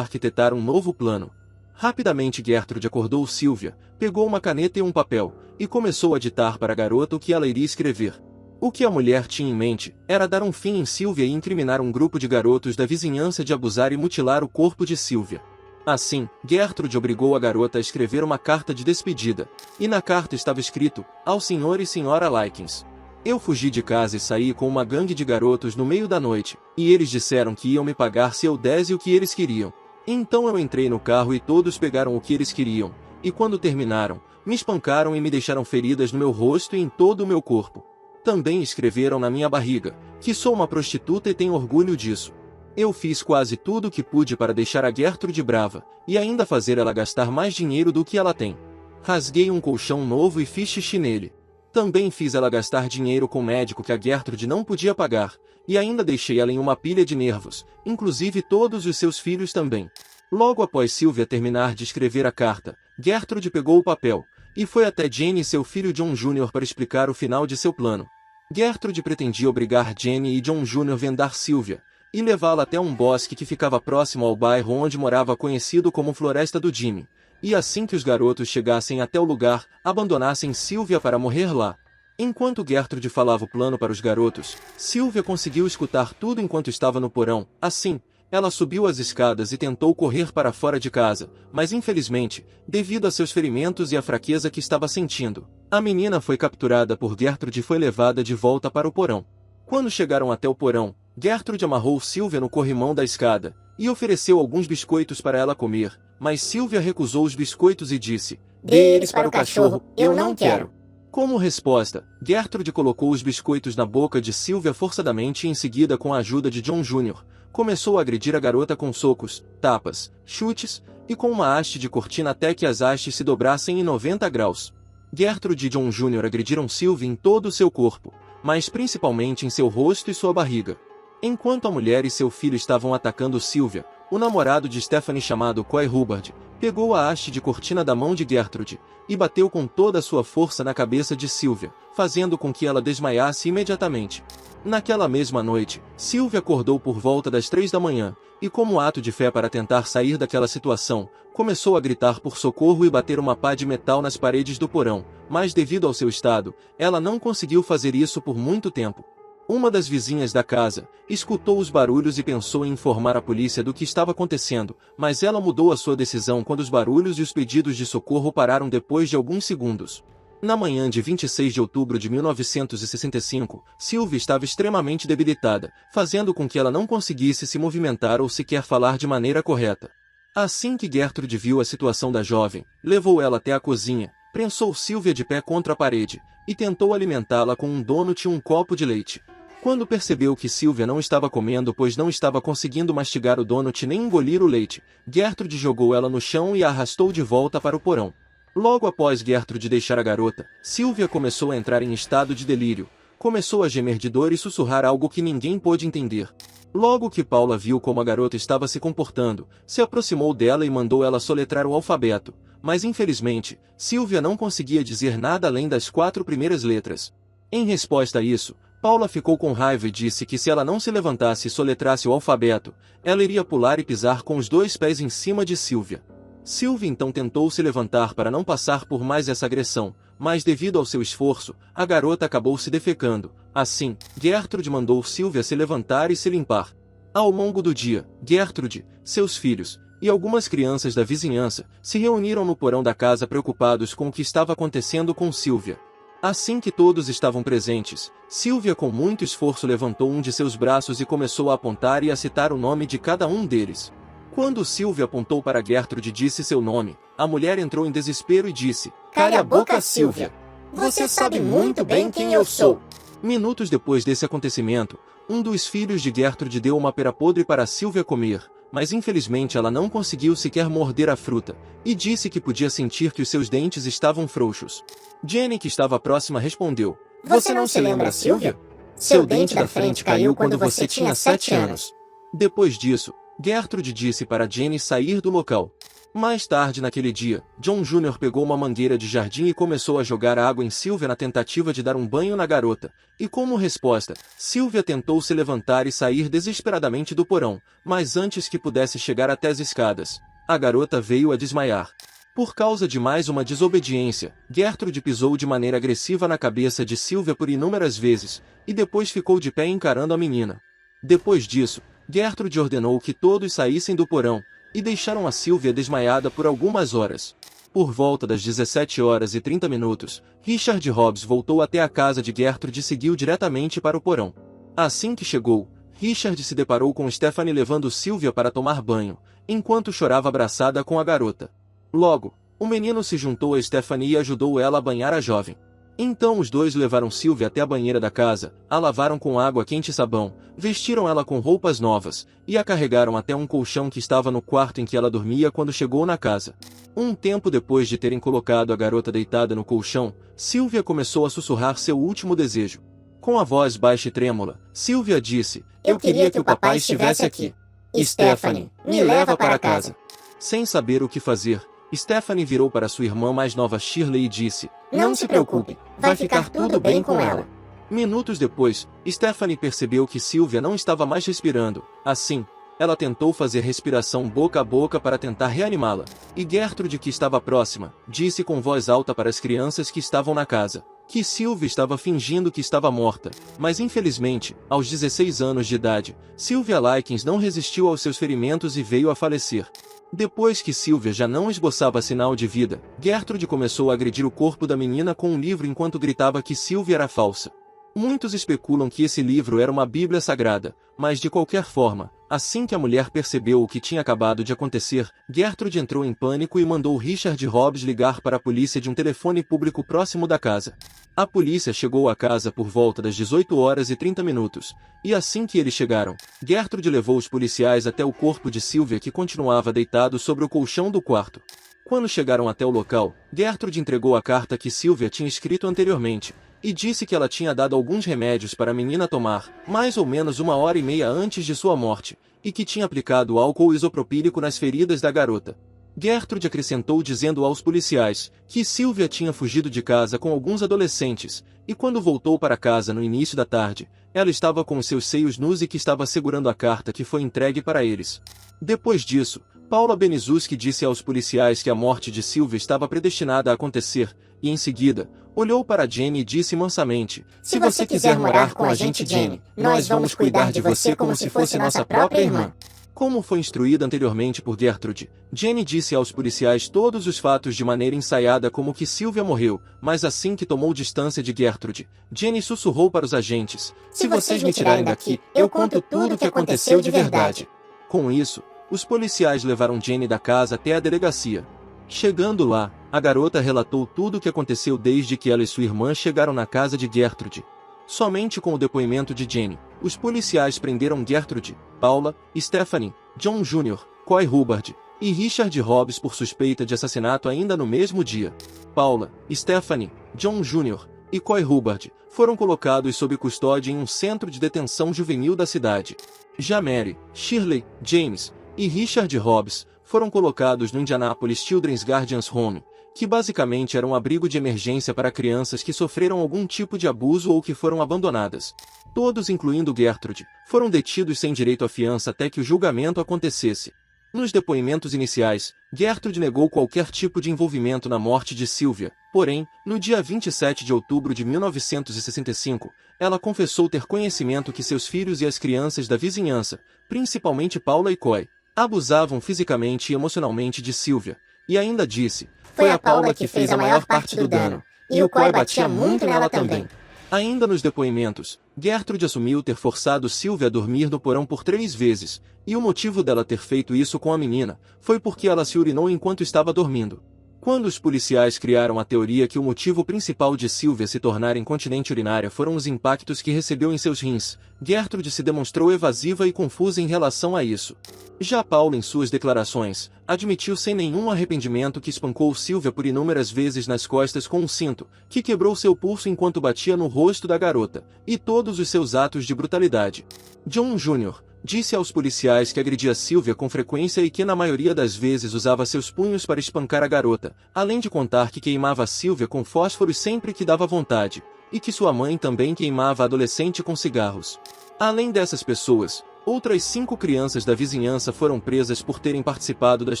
arquitetar um novo plano. Rapidamente Gertrude acordou Sylvia, pegou uma caneta e um papel, e começou a ditar para a garota o que ela iria escrever. O que a mulher tinha em mente era dar um fim em Sylvia e incriminar um grupo de garotos da vizinhança de abusar e mutilar o corpo de Sylvia. Assim, Gertrude obrigou a garota a escrever uma carta de despedida, e na carta estava escrito: ao Sr. e Sra. Likens. Eu fugi de casa e saí com uma gangue de garotos no meio da noite, e eles disseram que iam me pagar se eu desse o que eles queriam. Então eu entrei no carro e todos pegaram o que eles queriam, e quando terminaram, me espancaram e me deixaram feridas no meu rosto e em todo o meu corpo. Também escreveram na minha barriga, que sou uma prostituta e tenho orgulho disso. Eu fiz quase tudo o que pude para deixar a Gertrude brava, e ainda fazer ela gastar mais dinheiro do que ela tem. Rasguei um colchão novo e fiz xixi nele. Também fiz ela gastar dinheiro com o médico que a Gertrude não podia pagar, e ainda deixei ela em uma pilha de nervos, inclusive todos os seus filhos também. Logo após Sylvia terminar de escrever a carta, Gertrude pegou o papel, e foi até Jenny e seu filho John Jr. para explicar o final de seu plano. Gertrude pretendia obrigar Jenny e John Jr. a vendar Sylvia, e levá-la até um bosque que ficava próximo ao bairro onde morava, conhecido como Floresta do Jimmy, e assim que os garotos chegassem até o lugar, abandonassem Sylvia para morrer lá. Enquanto Gertrude falava o plano para os garotos, Sylvia conseguiu escutar tudo enquanto estava no porão. Assim, ela subiu as escadas e tentou correr para fora de casa, mas infelizmente, devido a seus ferimentos e a fraqueza que estava sentindo, a menina foi capturada por Gertrude e foi levada de volta para o porão. Quando chegaram até o porão, Gertrude amarrou Sylvia no corrimão da escada, e ofereceu alguns biscoitos para ela comer, mas Sylvia recusou os biscoitos e disse: Dê eles para o cachorro, eu não quero. Como resposta, Gertrude colocou os biscoitos na boca de Sylvia forçadamente e em seguida, com a ajuda de John Jr., começou a agredir a garota com socos, tapas, chutes, e com uma haste de cortina até que as hastes se dobrassem em 90 graus. Gertrude e John Jr. agrediram Sylvia em todo o seu corpo, mas principalmente em seu rosto e sua barriga. Enquanto a mulher e seu filho estavam atacando Sylvia, o namorado de Stephanie, chamado Coy Hubbard, pegou a haste de cortina da mão de Gertrude e bateu com toda a sua força na cabeça de Sylvia, fazendo com que ela desmaiasse imediatamente. Naquela mesma noite, Sylvia acordou por volta das 3 da manhã, e como ato de fé para tentar sair daquela situação, começou a gritar por socorro e bater uma pá de metal nas paredes do porão, mas devido ao seu estado, ela não conseguiu fazer isso por muito tempo. Uma das vizinhas da casa escutou os barulhos e pensou em informar a polícia do que estava acontecendo, mas ela mudou a sua decisão quando os barulhos e os pedidos de socorro pararam depois de alguns segundos. Na manhã de 26 de outubro de 1965, Sylvia estava extremamente debilitada, fazendo com que ela não conseguisse se movimentar ou sequer falar de maneira correta. Assim que Gertrude viu a situação da jovem, levou ela até a cozinha, prensou Sylvia de pé contra a parede, e tentou alimentá-la com um donut e um copo de leite. Quando percebeu que Sylvia não estava comendo pois não estava conseguindo mastigar o donut nem engolir o leite, Gertrude jogou ela no chão e a arrastou de volta para o porão. Logo após Gertrude deixar a garota, Sylvia começou a entrar em estado de delírio, começou a gemer de dor e sussurrar algo que ninguém pôde entender. Logo que Paula viu como a garota estava se comportando, se aproximou dela e mandou ela soletrar o alfabeto, mas infelizmente, Sylvia não conseguia dizer nada além das 4 primeiras letras. Em resposta a isso, Paula ficou com raiva e disse que se ela não se levantasse e soletrasse o alfabeto, ela iria pular e pisar com os 2 pés em cima de Sylvia. Sylvia então tentou se levantar para não passar por mais essa agressão, mas devido ao seu esforço, a garota acabou se defecando. Assim, Gertrude mandou Sylvia se levantar e se limpar. Ao longo do dia, Gertrude, seus filhos e algumas crianças da vizinhança se reuniram no porão da casa preocupados com o que estava acontecendo com Sylvia. Assim que todos estavam presentes, Sylvia com muito esforço levantou um de seus braços e começou a apontar e a citar o nome de cada um deles. Quando Sylvia apontou para Gertrude e disse seu nome, a mulher entrou em desespero e disse: Cale a boca, Sylvia. Você sabe muito bem quem eu sou. Minutos depois desse acontecimento, um dos filhos de Gertrude deu uma pera podre para Sylvia comer, mas infelizmente ela não conseguiu sequer morder a fruta, e disse que podia sentir que os seus dentes estavam frouxos. Jenny, que estava próxima, respondeu: Você não se lembra, Sylvia? Seu dente da frente caiu quando você tinha 7 anos. Depois disso, Gertrude disse para Jenny sair do local. Mais tarde naquele dia, John Jr. pegou uma mangueira de jardim e começou a jogar água em Sylvia na tentativa de dar um banho na garota, e como resposta, Sylvia tentou se levantar e sair desesperadamente do porão, mas antes que pudesse chegar até as escadas, a garota veio a desmaiar. Por causa de mais uma desobediência, Gertrude pisou de maneira agressiva na cabeça de Sylvia por inúmeras vezes, e depois ficou de pé encarando a menina. Depois disso, Gertrude ordenou que todos saíssem do porão, e deixaram a Sylvia desmaiada por algumas horas. Por volta das 17h30, Richard Hobbs voltou até a casa de Gertrude e seguiu diretamente para o porão. Assim que chegou, Richard se deparou com Stephanie levando Sylvia para tomar banho, enquanto chorava abraçada com a garota. Logo, o menino se juntou a Stephanie e ajudou ela a banhar a jovem. Então os dois levaram Sylvia até a banheira da casa, a lavaram com água quente e sabão, vestiram ela com roupas novas, e a carregaram até um colchão que estava no quarto em que ela dormia quando chegou na casa. Um tempo depois de terem colocado a garota deitada no colchão, Sylvia começou a sussurrar seu último desejo. Com a voz baixa e trêmula, Sylvia disse: Eu queria que o papai estivesse aqui. Stephanie, me leva para casa. Sem saber o que fazer, Stephanie virou para sua irmã mais nova Shirley e disse: Não se preocupe, vai ficar tudo bem com ela. Minutos depois, Stephanie percebeu que Sylvia não estava mais respirando. Assim, ela tentou fazer respiração boca a boca para tentar reanimá-la. E Gertrude, que estava próxima, disse com voz alta para as crianças que estavam na casa que Sylvia estava fingindo que estava morta. Mas infelizmente, aos 16 anos de idade, Sylvia Likens não resistiu aos seus ferimentos e veio a falecer. Depois que Sylvia já não esboçava sinal de vida, Gertrude começou a agredir o corpo da menina com um livro enquanto gritava que Sylvia era falsa. Muitos especulam que esse livro era uma Bíblia Sagrada, mas de qualquer forma, assim que a mulher percebeu o que tinha acabado de acontecer, Gertrude entrou em pânico e mandou Richard Hobbs ligar para a polícia de um telefone público próximo da casa. A polícia chegou à casa por volta das 18h30, e assim que eles chegaram, Gertrude levou os policiais até o corpo de Sylvia, que continuava deitado sobre o colchão do quarto. Quando chegaram até o local, Gertrude entregou a carta que Sylvia tinha escrito anteriormente, e disse que ela tinha dado alguns remédios para a menina tomar, mais ou menos 1h30 antes de sua morte, e que tinha aplicado álcool isopropílico nas feridas da garota. Gertrude acrescentou dizendo aos policiais que Sylvia tinha fugido de casa com alguns adolescentes, e quando voltou para casa no início da tarde, ela estava com os seus seios nus e que estava segurando a carta que foi entregue para eles. Depois disso, Paula Benizuski disse aos policiais que a morte de Sylvia estava predestinada a acontecer, e em seguida, olhou para Jenny e disse mansamente: Se você quiser morar com a gente, Jenny, nós vamos cuidar de você como se fosse nossa própria irmã. Como foi instruída anteriormente por Gertrude, Jenny disse aos policiais todos os fatos de maneira ensaiada, como que Sylvia morreu, mas assim que tomou distância de Gertrude, Jenny sussurrou para os agentes: Se vocês me tirarem daqui, eu conto tudo o que aconteceu de verdade. Com isso, os policiais levaram Jenny da casa até a delegacia. Chegando lá, a garota relatou tudo o que aconteceu desde que ela e sua irmã chegaram na casa de Gertrude. Somente com o depoimento de Jenny, os policiais prenderam Gertrude, Paula, Stephanie, John Jr., Coy Hubbard e Richard Hobbs por suspeita de assassinato ainda no mesmo dia. Paula, Stephanie, John Jr. e Coy Hubbard foram colocados sob custódia em um centro de detenção juvenil da cidade. Já Mary, Shirley, James e Richard Hobbs foram colocados no Indianapolis Children's Guardians Home, que basicamente era um abrigo de emergência para crianças que sofreram algum tipo de abuso ou que foram abandonadas. Todos, incluindo Gertrude, foram detidos sem direito à fiança até que o julgamento acontecesse. Nos depoimentos iniciais, Gertrude negou qualquer tipo de envolvimento na morte de Sylvia, porém, no dia 27 de outubro de 1965, ela confessou ter conhecimento que seus filhos e as crianças da vizinhança, principalmente Paula e Coy, abusavam fisicamente e emocionalmente de Sylvia, e ainda disse: "Foi a Paula que fez a maior parte do dano, e o Coy batia muito nela também." Ainda nos depoimentos, Gertrude assumiu ter forçado Sylvia a dormir no porão por 3 vezes, e o motivo dela ter feito isso com a menina foi porque ela se urinou enquanto estava dormindo. Quando os policiais criaram a teoria que o motivo principal de Sylvia se tornar incontinente urinária foram os impactos que recebeu em seus rins, Gertrude se demonstrou evasiva e confusa em relação a isso. Já Paula, em suas declarações, admitiu sem nenhum arrependimento que espancou Sylvia por inúmeras vezes nas costas com um cinto, que quebrou seu pulso enquanto batia no rosto da garota, e todos os seus atos de brutalidade. John Jr. disse aos policiais que agredia Sylvia com frequência e que na maioria das vezes usava seus punhos para espancar a garota, além de contar que queimava Sylvia com fósforos sempre que dava vontade, e que sua mãe também queimava a adolescente com cigarros. Além dessas pessoas, outras 5 crianças da vizinhança foram presas por terem participado das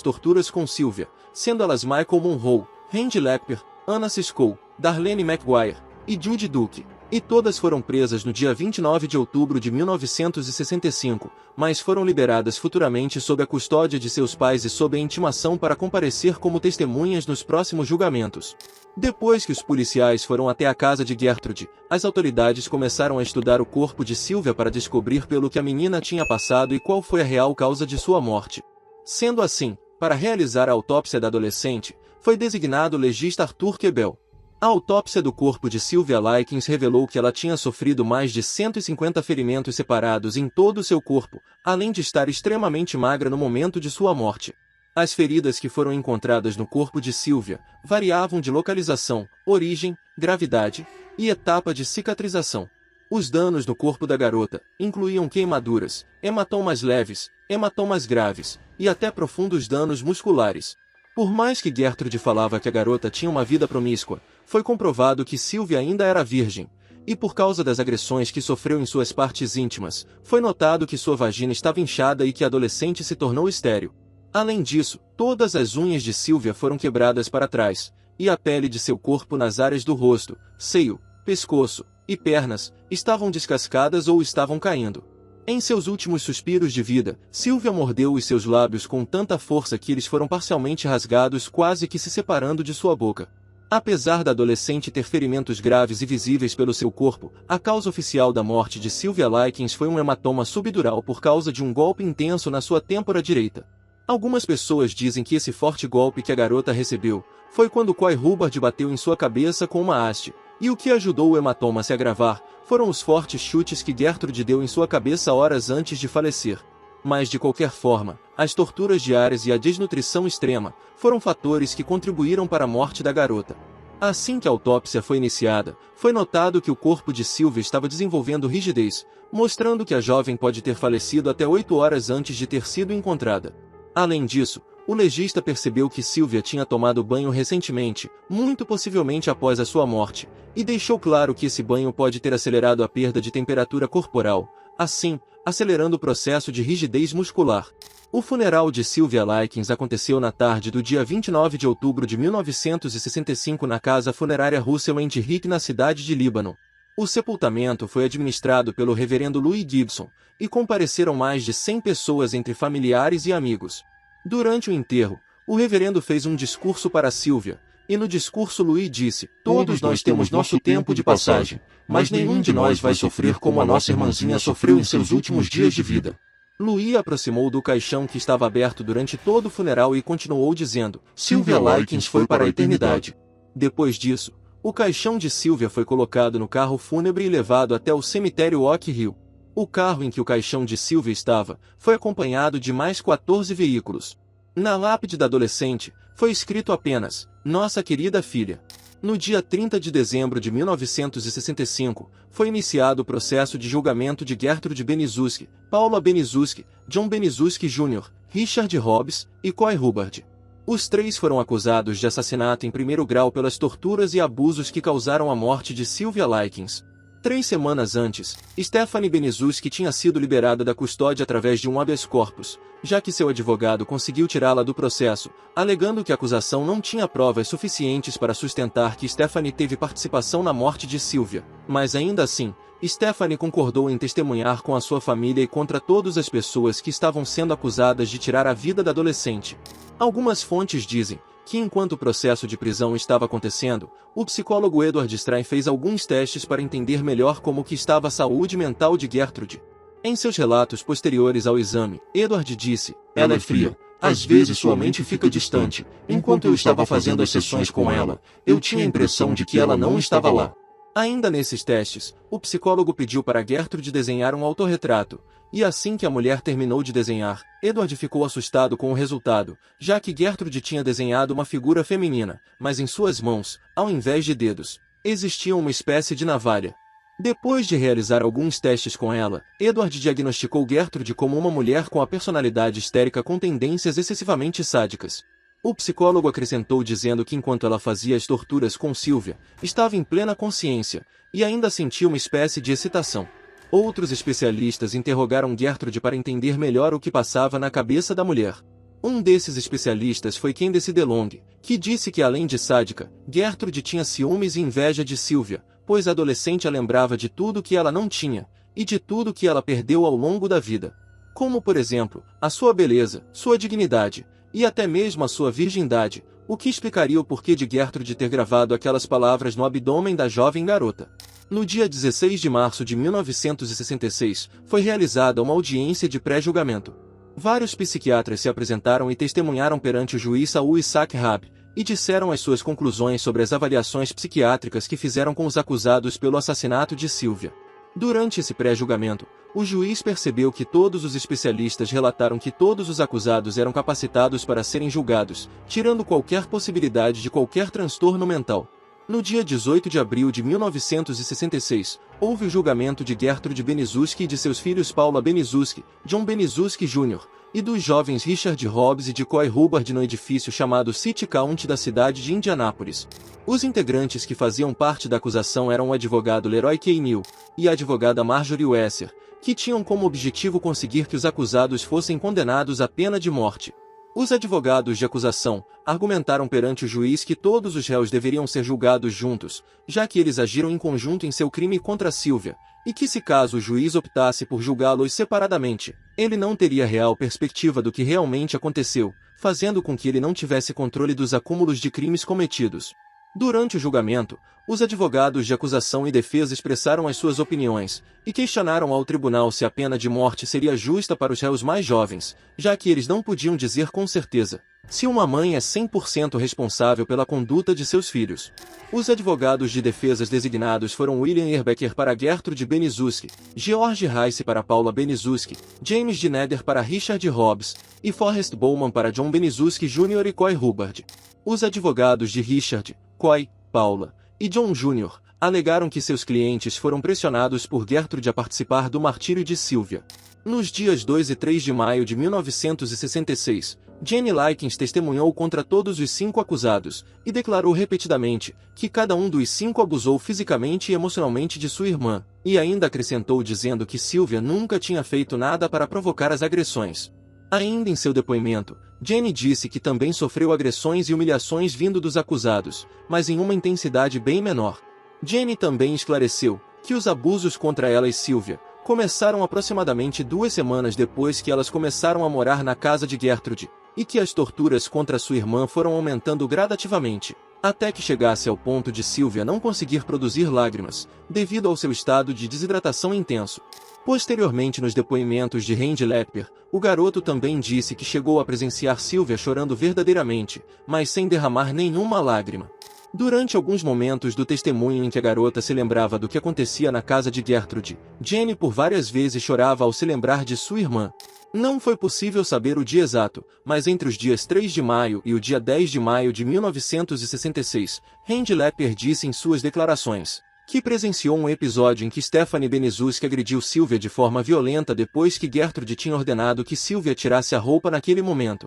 torturas com Sylvia, sendo elas Michael Monroe, Randy Lepper, Anna Siscoe, Darlene McGuire e Judy Duke. E todas foram presas no dia 29 de outubro de 1965, mas foram liberadas futuramente sob a custódia de seus pais e sob a intimação para comparecer como testemunhas nos próximos julgamentos. Depois que os policiais foram até a casa de Gertrude, as autoridades começaram a estudar o corpo de Sylvia para descobrir pelo que a menina tinha passado e qual foi a real causa de sua morte. Sendo assim, para realizar a autópsia da adolescente, foi designado o legista Arthur Quebel. A autópsia do corpo de Sylvia Likens revelou que ela tinha sofrido mais de 150 ferimentos separados em todo o seu corpo, além de estar extremamente magra no momento de sua morte. As feridas que foram encontradas no corpo de Sylvia variavam de localização, origem, gravidade e etapa de cicatrização. Os danos no corpo da garota incluíam queimaduras, hematomas leves, hematomas graves e até profundos danos musculares. Por mais que Gertrude falava que a garota tinha uma vida promíscua, foi comprovado que Sylvia ainda era virgem, e por causa das agressões que sofreu em suas partes íntimas, foi notado que sua vagina estava inchada e que a adolescente se tornou estéril. Além disso, todas as unhas de Sylvia foram quebradas para trás, e a pele de seu corpo nas áreas do rosto, seio, pescoço e pernas estavam descascadas ou estavam caindo. Em seus últimos suspiros de vida, Sylvia mordeu os seus lábios com tanta força que eles foram parcialmente rasgados, quase que se separando de sua boca. Apesar da adolescente ter ferimentos graves e visíveis pelo seu corpo, a causa oficial da morte de Sylvia Likens foi um hematoma subdural por causa de um golpe intenso na sua têmpora direita. Algumas pessoas dizem que esse forte golpe que a garota recebeu foi quando Coy Hubbard bateu em sua cabeça com uma haste, e o que ajudou o hematoma a se agravar foram os fortes chutes que Gertrude deu em sua cabeça horas antes de falecer. Mas de qualquer forma, as torturas diárias e a desnutrição extrema foram fatores que contribuíram para a morte da garota. Assim que a autópsia foi iniciada, foi notado que o corpo de Sylvia estava desenvolvendo rigidez, mostrando que a jovem pode ter falecido até 8 horas antes de ter sido encontrada. Além disso, o legista percebeu que Sylvia tinha tomado banho recentemente, muito possivelmente após a sua morte, e deixou claro que esse banho pode ter acelerado a perda de temperatura corporal, assim, acelerando o processo de rigidez muscular. O funeral de Sylvia Likens aconteceu na tarde do dia 29 de outubro de 1965 na casa funerária Russell & Rick na cidade de Líbano. O sepultamento foi administrado pelo reverendo Louis Gibson, e compareceram mais de 100 pessoas entre familiares e amigos. Durante o enterro, o reverendo fez um discurso para Sylvia, e no discurso Louis disse: "Todos nós temos nosso tempo de passagem, mas nenhum de nós vai sofrer como a nossa irmãzinha sofreu em seus últimos dias de vida." Louis aproximou do caixão que estava aberto durante todo o funeral e continuou dizendo: "Sylvia Likens foi para a eternidade." Depois disso, o caixão de Sylvia foi colocado no carro fúnebre e levado até o cemitério Oak Hill. O carro em que o caixão de Sylvia estava foi acompanhado de mais 14 veículos. Na lápide da adolescente, foi escrito apenas: "Nossa querida filha." No dia 30 de dezembro de 1965, foi iniciado o processo de julgamento de Gertrude Benizuski, Paula Benizuski, John Benizuski Jr., Richard Hobbs e Coy Hubbard. Os 3 foram acusados de assassinato em primeiro grau pelas torturas e abusos que causaram a morte de Sylvia Likens. 3 semanas antes, Stephanie Benezuski tinha sido liberada da custódia através de um habeas corpus, já que seu advogado conseguiu tirá-la do processo, alegando que a acusação não tinha provas suficientes para sustentar que Stephanie teve participação na morte de Sylvia. Mas ainda assim, Stephanie concordou em testemunhar com a sua família e contra todas as pessoas que estavam sendo acusadas de tirar a vida da adolescente. Algumas fontes dizem que enquanto o processo de prisão estava acontecendo, o psicólogo Edward Strain fez alguns testes para entender melhor como que estava a saúde mental de Gertrude. Em seus relatos posteriores ao exame, Edward disse: "Ela é fria. Às vezes sua mente fica distante. Enquanto eu estava fazendo as sessões com ela, eu tinha a impressão de que ela não estava lá." Ainda nesses testes, o psicólogo pediu para Gertrude desenhar um autorretrato, e assim que a mulher terminou de desenhar, Edward ficou assustado com o resultado, já que Gertrude tinha desenhado uma figura feminina, mas em suas mãos, ao invés de dedos, existia uma espécie de navalha. Depois de realizar alguns testes com ela, Edward diagnosticou Gertrude como uma mulher com a personalidade histérica com tendências excessivamente sádicas. O psicólogo acrescentou dizendo que enquanto ela fazia as torturas com Sylvia, estava em plena consciência, e ainda sentia uma espécie de excitação. Outros especialistas interrogaram Gertrude para entender melhor o que passava na cabeça da mulher. Um desses especialistas foi Candace DeLong, que disse que além de sádica, Gertrude tinha ciúmes e inveja de Sylvia, pois a adolescente a lembrava de tudo que ela não tinha, e de tudo que ela perdeu ao longo da vida. Como por exemplo, a sua beleza, sua dignidade, e até mesmo a sua virgindade, o que explicaria o porquê de Gertrude ter gravado aquelas palavras no abdômen da jovem garota. No dia 16 de março de 1966, foi realizada uma audiência de pré-julgamento. Vários psiquiatras se apresentaram e testemunharam perante o juiz Saul Isaac Rabi, e disseram as suas conclusões sobre as avaliações psiquiátricas que fizeram com os acusados pelo assassinato de Sylvia. Durante esse pré-julgamento, o juiz percebeu que todos os especialistas relataram que todos os acusados eram capacitados para serem julgados, tirando qualquer possibilidade de qualquer transtorno mental. No dia 18 de abril de 1966, houve o julgamento de Gertrude Benezuski e de seus filhos Paula Benezuski, John Benezuski Jr., e dos jovens Richard Hobbs e Decoy Hubbard no edifício chamado City County da cidade de Indianápolis. Os integrantes que faziam parte da acusação eram o advogado Leroy K. Neal e a advogada Marjorie Wesser, que tinham como objetivo conseguir que os acusados fossem condenados à pena de morte. Os advogados de acusação argumentaram perante o juiz que todos os réus deveriam ser julgados juntos, já que eles agiram em conjunto em seu crime contra Sylvia, e que se caso o juiz optasse por julgá-los separadamente, ele não teria real perspectiva do que realmente aconteceu, fazendo com que ele não tivesse controle dos acúmulos de crimes cometidos. Durante o julgamento, os advogados de acusação e defesa expressaram as suas opiniões, e questionaram ao tribunal se a pena de morte seria justa para os réus mais jovens, já que eles não podiam dizer com certeza se uma mãe é 100% responsável pela conduta de seus filhos. Os advogados de defesas designados foram William Erbecker para Gertrude Benezuski, George Rice para Paula Benezuski, James D. Neder para Richard Hobbs, e Forrest Bowman para John Benezuski Jr. e Coy Hubbard. Os advogados de Richard, Coy, Paula e John Jr. alegaram que seus clientes foram pressionados por Gertrude a participar do martírio de Sylvia. Nos dias 2 e 3 de maio de 1966, Jenny Likens testemunhou contra todos os 5 acusados, e declarou repetidamente que cada um dos 5 abusou fisicamente e emocionalmente de sua irmã, e ainda acrescentou dizendo que Sylvia nunca tinha feito nada para provocar as agressões. Ainda em seu depoimento, Jenny disse que também sofreu agressões e humilhações vindo dos acusados, mas em uma intensidade bem menor. Jenny também esclareceu que os abusos contra ela e Sylvia começaram aproximadamente 2 semanas depois que elas começaram a morar na casa de Gertrude, e que as torturas contra sua irmã foram aumentando gradativamente, até que chegasse ao ponto de Sylvia não conseguir produzir lágrimas, devido ao seu estado de desidratação intenso. Posteriormente nos depoimentos de Randy Lepper, o garoto também disse que chegou a presenciar Sylvia chorando verdadeiramente, mas sem derramar nenhuma lágrima. Durante alguns momentos do testemunho em que a garota se lembrava do que acontecia na casa de Gertrude, Jenny por várias vezes chorava ao se lembrar de sua irmã. Não foi possível saber o dia exato, mas entre os dias 3 de maio e o dia 10 de maio de 1966, Randy Lepper disse em suas declarações que presenciou um episódio em que Stephanie Benezuski agrediu Sylvia de forma violenta depois que Gertrude tinha ordenado que Sylvia tirasse a roupa naquele momento.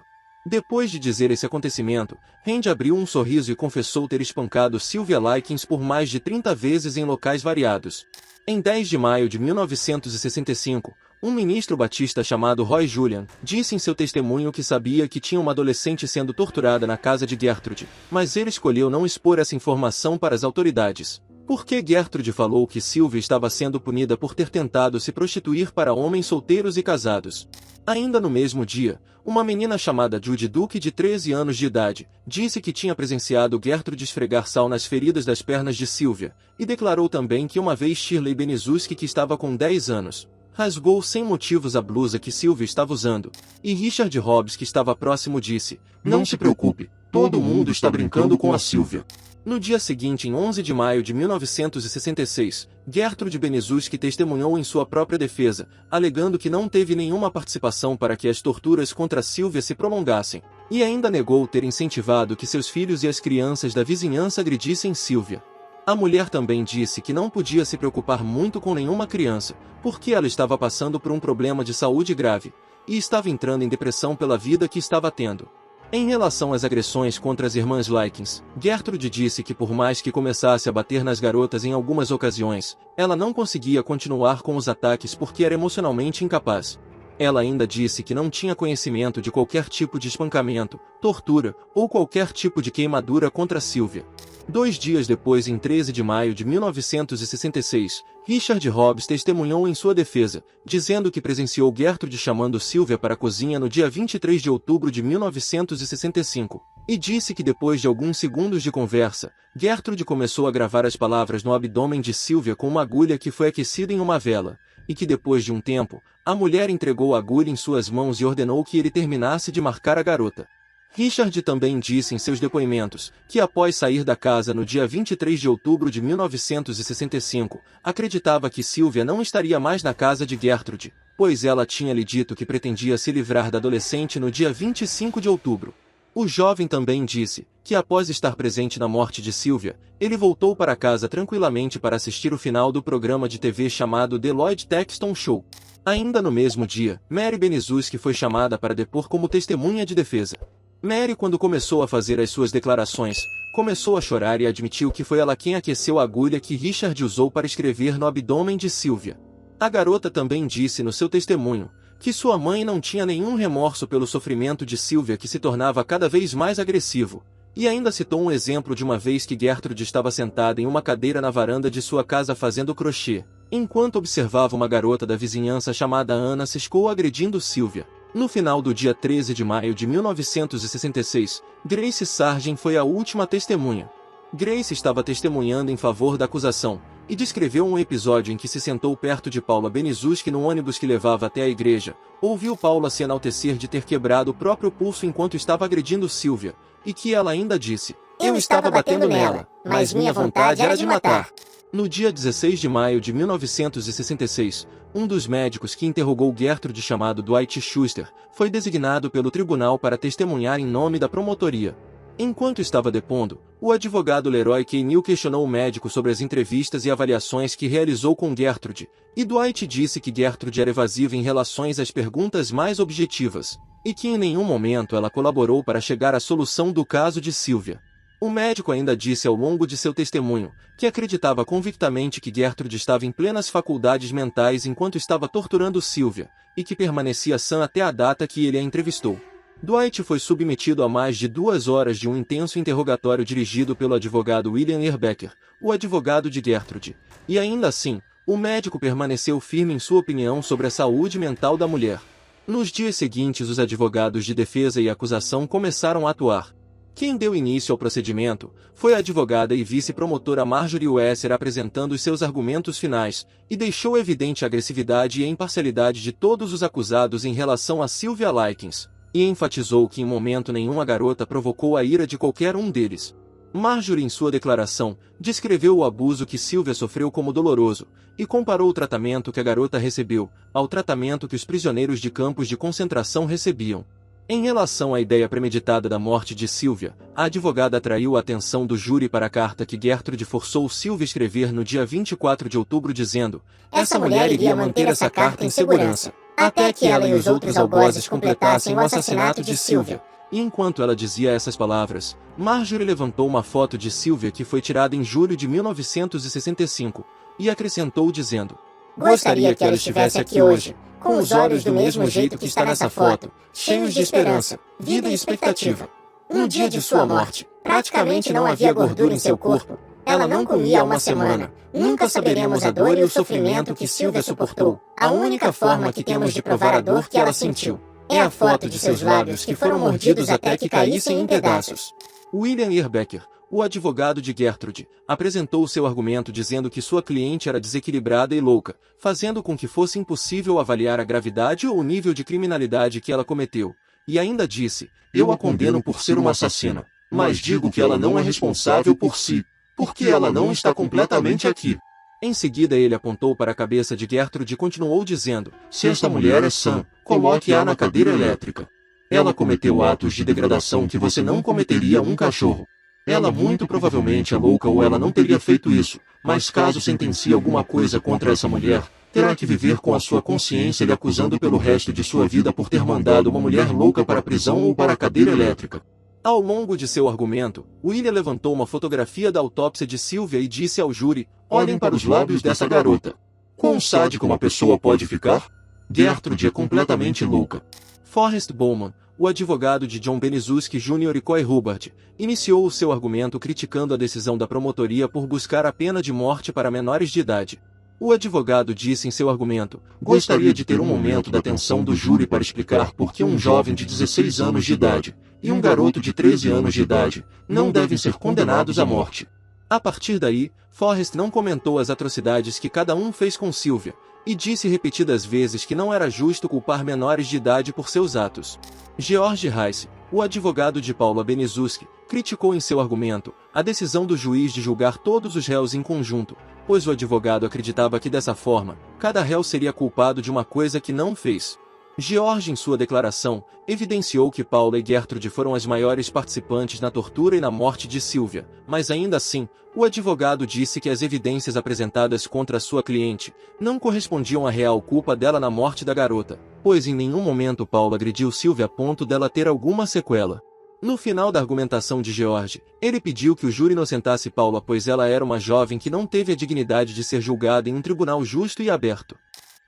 Depois de dizer esse acontecimento, Randy abriu um sorriso e confessou ter espancado Sylvia Likens por mais de 30 vezes em locais variados. Em 10 de maio de 1965, um ministro batista chamado Roy Julian disse em seu testemunho que sabia que tinha uma adolescente sendo torturada na casa de Gertrude, mas ele escolheu não expor essa informação para as autoridades. Porque Gertrude falou que Sylvia estava sendo punida por ter tentado se prostituir para homens solteiros e casados. Ainda no mesmo dia, uma menina chamada Judy Duke, de 13 anos de idade, disse que tinha presenciado Gertrude esfregar sal nas feridas das pernas de Sylvia, e declarou também que uma vez Shirley Benezuski, que estava com 10 anos, rasgou sem motivos a blusa que Sylvia estava usando, e Richard Hobbs, que estava próximo, disse: "Não se preocupe, todo mundo está brincando com a Sylvia." No dia seguinte, em 11 de maio de 1966, Gertrude Benezuski testemunhou em sua própria defesa, alegando que não teve nenhuma participação para que as torturas contra Sylvia se prolongassem, e ainda negou ter incentivado que seus filhos e as crianças da vizinhança agredissem Sylvia. A mulher também disse que não podia se preocupar muito com nenhuma criança, porque ela estava passando por um problema de saúde grave, e estava entrando em depressão pela vida que estava tendo. Em relação às agressões contra as irmãs Likens, Gertrude disse que por mais que começasse a bater nas garotas em algumas ocasiões, ela não conseguia continuar com os ataques porque era emocionalmente incapaz. Ela ainda disse que não tinha conhecimento de qualquer tipo de espancamento, tortura ou qualquer tipo de queimadura contra Sylvia. 2 dias depois, em 13 de maio de 1966, Richard Hobbs testemunhou em sua defesa, dizendo que presenciou Gertrude chamando Sylvia para a cozinha no dia 23 de outubro de 1965, e disse que depois de alguns segundos de conversa, Gertrude começou a gravar as palavras no abdômen de Sylvia com uma agulha que foi aquecida em uma vela, e que depois de um tempo, a mulher entregou a agulha em suas mãos e ordenou que ele terminasse de marcar a garota. Richard também disse em seus depoimentos que após sair da casa no dia 23 de outubro de 1965, acreditava que Sylvia não estaria mais na casa de Gertrude, pois ela tinha lhe dito que pretendia se livrar da adolescente no dia 25 de outubro. O jovem também disse que após estar presente na morte de Sylvia, ele voltou para casa tranquilamente para assistir o final do programa de TV chamado The Lloyd Texton Show. Ainda no mesmo dia, Mary Benezuski foi chamada para depor como testemunha de defesa. Mary, quando começou a fazer as suas declarações, começou a chorar e admitiu que foi ela quem aqueceu a agulha que Richard usou para escrever no abdômen de Sylvia. A garota também disse no seu testemunho que sua mãe não tinha nenhum remorso pelo sofrimento de Sylvia, que se tornava cada vez mais agressivo, e ainda citou um exemplo de uma vez que Gertrude estava sentada em uma cadeira na varanda de sua casa fazendo crochê, enquanto observava uma garota da vizinhança chamada Anna Cisco agredindo Sylvia. No final do dia 13 de maio de 1966, Grace Sargent foi a última testemunha. Grace estava testemunhando em favor da acusação, e descreveu um episódio em que se sentou perto de Paula Benezuski no ônibus que levava até a igreja, ouviu Paula se enaltecer de ter quebrado o próprio pulso enquanto estava agredindo Sylvia, e que ela ainda disse: "Eu estava batendo nela, mas minha vontade era de matar." No dia 16 de maio de 1966, um dos médicos que interrogou Gertrude, chamado Dwight Schuster, foi designado pelo tribunal para testemunhar em nome da promotoria. Enquanto estava depondo, o advogado Leroy K. Neal questionou o médico sobre as entrevistas e avaliações que realizou com Gertrude, e Dwight disse que Gertrude era evasiva em relação às perguntas mais objetivas, e que em nenhum momento ela colaborou para chegar à solução do caso de Sylvia. O médico ainda disse ao longo de seu testemunho que acreditava convictamente que Gertrude estava em plenas faculdades mentais enquanto estava torturando Sylvia, e que permanecia sã até a data que ele a entrevistou. Dwight foi submetido a mais de 2 horas de um intenso interrogatório dirigido pelo advogado William Ehrbecker, o advogado de Gertrude, e ainda assim, o médico permaneceu firme em sua opinião sobre a saúde mental da mulher. Nos dias seguintes, os advogados de defesa e acusação começaram a atuar. Quem deu início ao procedimento foi a advogada e vice-promotora Marjorie Wesser, apresentando os seus argumentos finais, e deixou evidente a agressividade e a imparcialidade de todos os acusados em relação a Sylvia Likens, e enfatizou que em momento nenhum a garota provocou a ira de qualquer um deles. Marjorie, em sua declaração, descreveu o abuso que Sylvia sofreu como doloroso, e comparou o tratamento que a garota recebeu ao tratamento que os prisioneiros de campos de concentração recebiam. Em relação à ideia premeditada da morte de Sylvia, a advogada atraiu a atenção do júri para a carta que Gertrude forçou Sylvia a escrever no dia 24 de outubro, dizendo: "Essa mulher iria manter essa carta em segurança, até que ela e os outros algozes completassem o assassinato de Sylvia. E enquanto ela dizia essas palavras, Marjorie levantou uma foto de Sylvia que foi tirada em julho de 1965, e acrescentou dizendo: Gostaria que ela estivesse aqui hoje, com os olhos do mesmo jeito que está nessa foto, cheios de esperança, vida e expectativa. No dia de sua morte, praticamente não havia gordura em seu corpo. Ela não comia há uma semana. Nunca saberemos a dor e o sofrimento que Sylvia suportou. A única forma que temos de provar a dor que ela sentiu é a foto de seus lábios que foram mordidos até que caíssem em pedaços. William Ehrbecker, o advogado de Gertrude, apresentou seu argumento dizendo que sua cliente era desequilibrada e louca, fazendo com que fosse impossível avaliar a gravidade ou o nível de criminalidade que ela cometeu. E ainda disse: eu a condeno por ser uma assassina, mas digo que ela não é responsável por si, porque ela não está completamente aqui. Em seguida ele apontou para a cabeça de Gertrude e continuou dizendo: se esta mulher é sã, coloque-a na cadeira elétrica. Ela cometeu atos de degradação que você não cometeria a um cachorro. Ela muito provavelmente é louca ou ela não teria feito isso, mas caso sentencie alguma coisa contra essa mulher, terá que viver com a sua consciência lhe acusando pelo resto de sua vida por ter mandado uma mulher louca para a prisão ou para a cadeira elétrica. Ao longo de seu argumento, William levantou uma fotografia da autópsia de Sylvia e disse ao júri: olhem para os lábios dessa garota. Quão sádica uma pessoa pode ficar? Gertrude é completamente louca. Forrest Bowman, o advogado de John Benesuski Jr. e Coy Hubbard, iniciou o seu argumento criticando a decisão da promotoria por buscar a pena de morte para menores de idade. O advogado disse em seu argumento: gostaria de ter um momento da atenção do júri para explicar por que um jovem de 16 anos de idade e um garoto de 13 anos de idade não devem ser condenados à morte. A partir daí, Forrest não comentou as atrocidades que cada um fez com Sylvia, e disse repetidas vezes que não era justo culpar menores de idade por seus atos. George Rice, o advogado de Paula Benesuski, criticou em seu argumento a decisão do juiz de julgar todos os réus em conjunto, pois o advogado acreditava que dessa forma, cada réu seria culpado de uma coisa que não fez. George, em sua declaração, evidenciou que Paula e Gertrude foram as maiores participantes na tortura e na morte de Sylvia, mas ainda assim, o advogado disse que as evidências apresentadas contra sua cliente não correspondiam à real culpa dela na morte da garota, pois em nenhum momento Paula agrediu Sylvia a ponto dela ter alguma sequela. No final da argumentação de George, ele pediu que o júri inocentasse Paula pois ela era uma jovem que não teve a dignidade de ser julgada em um tribunal justo e aberto.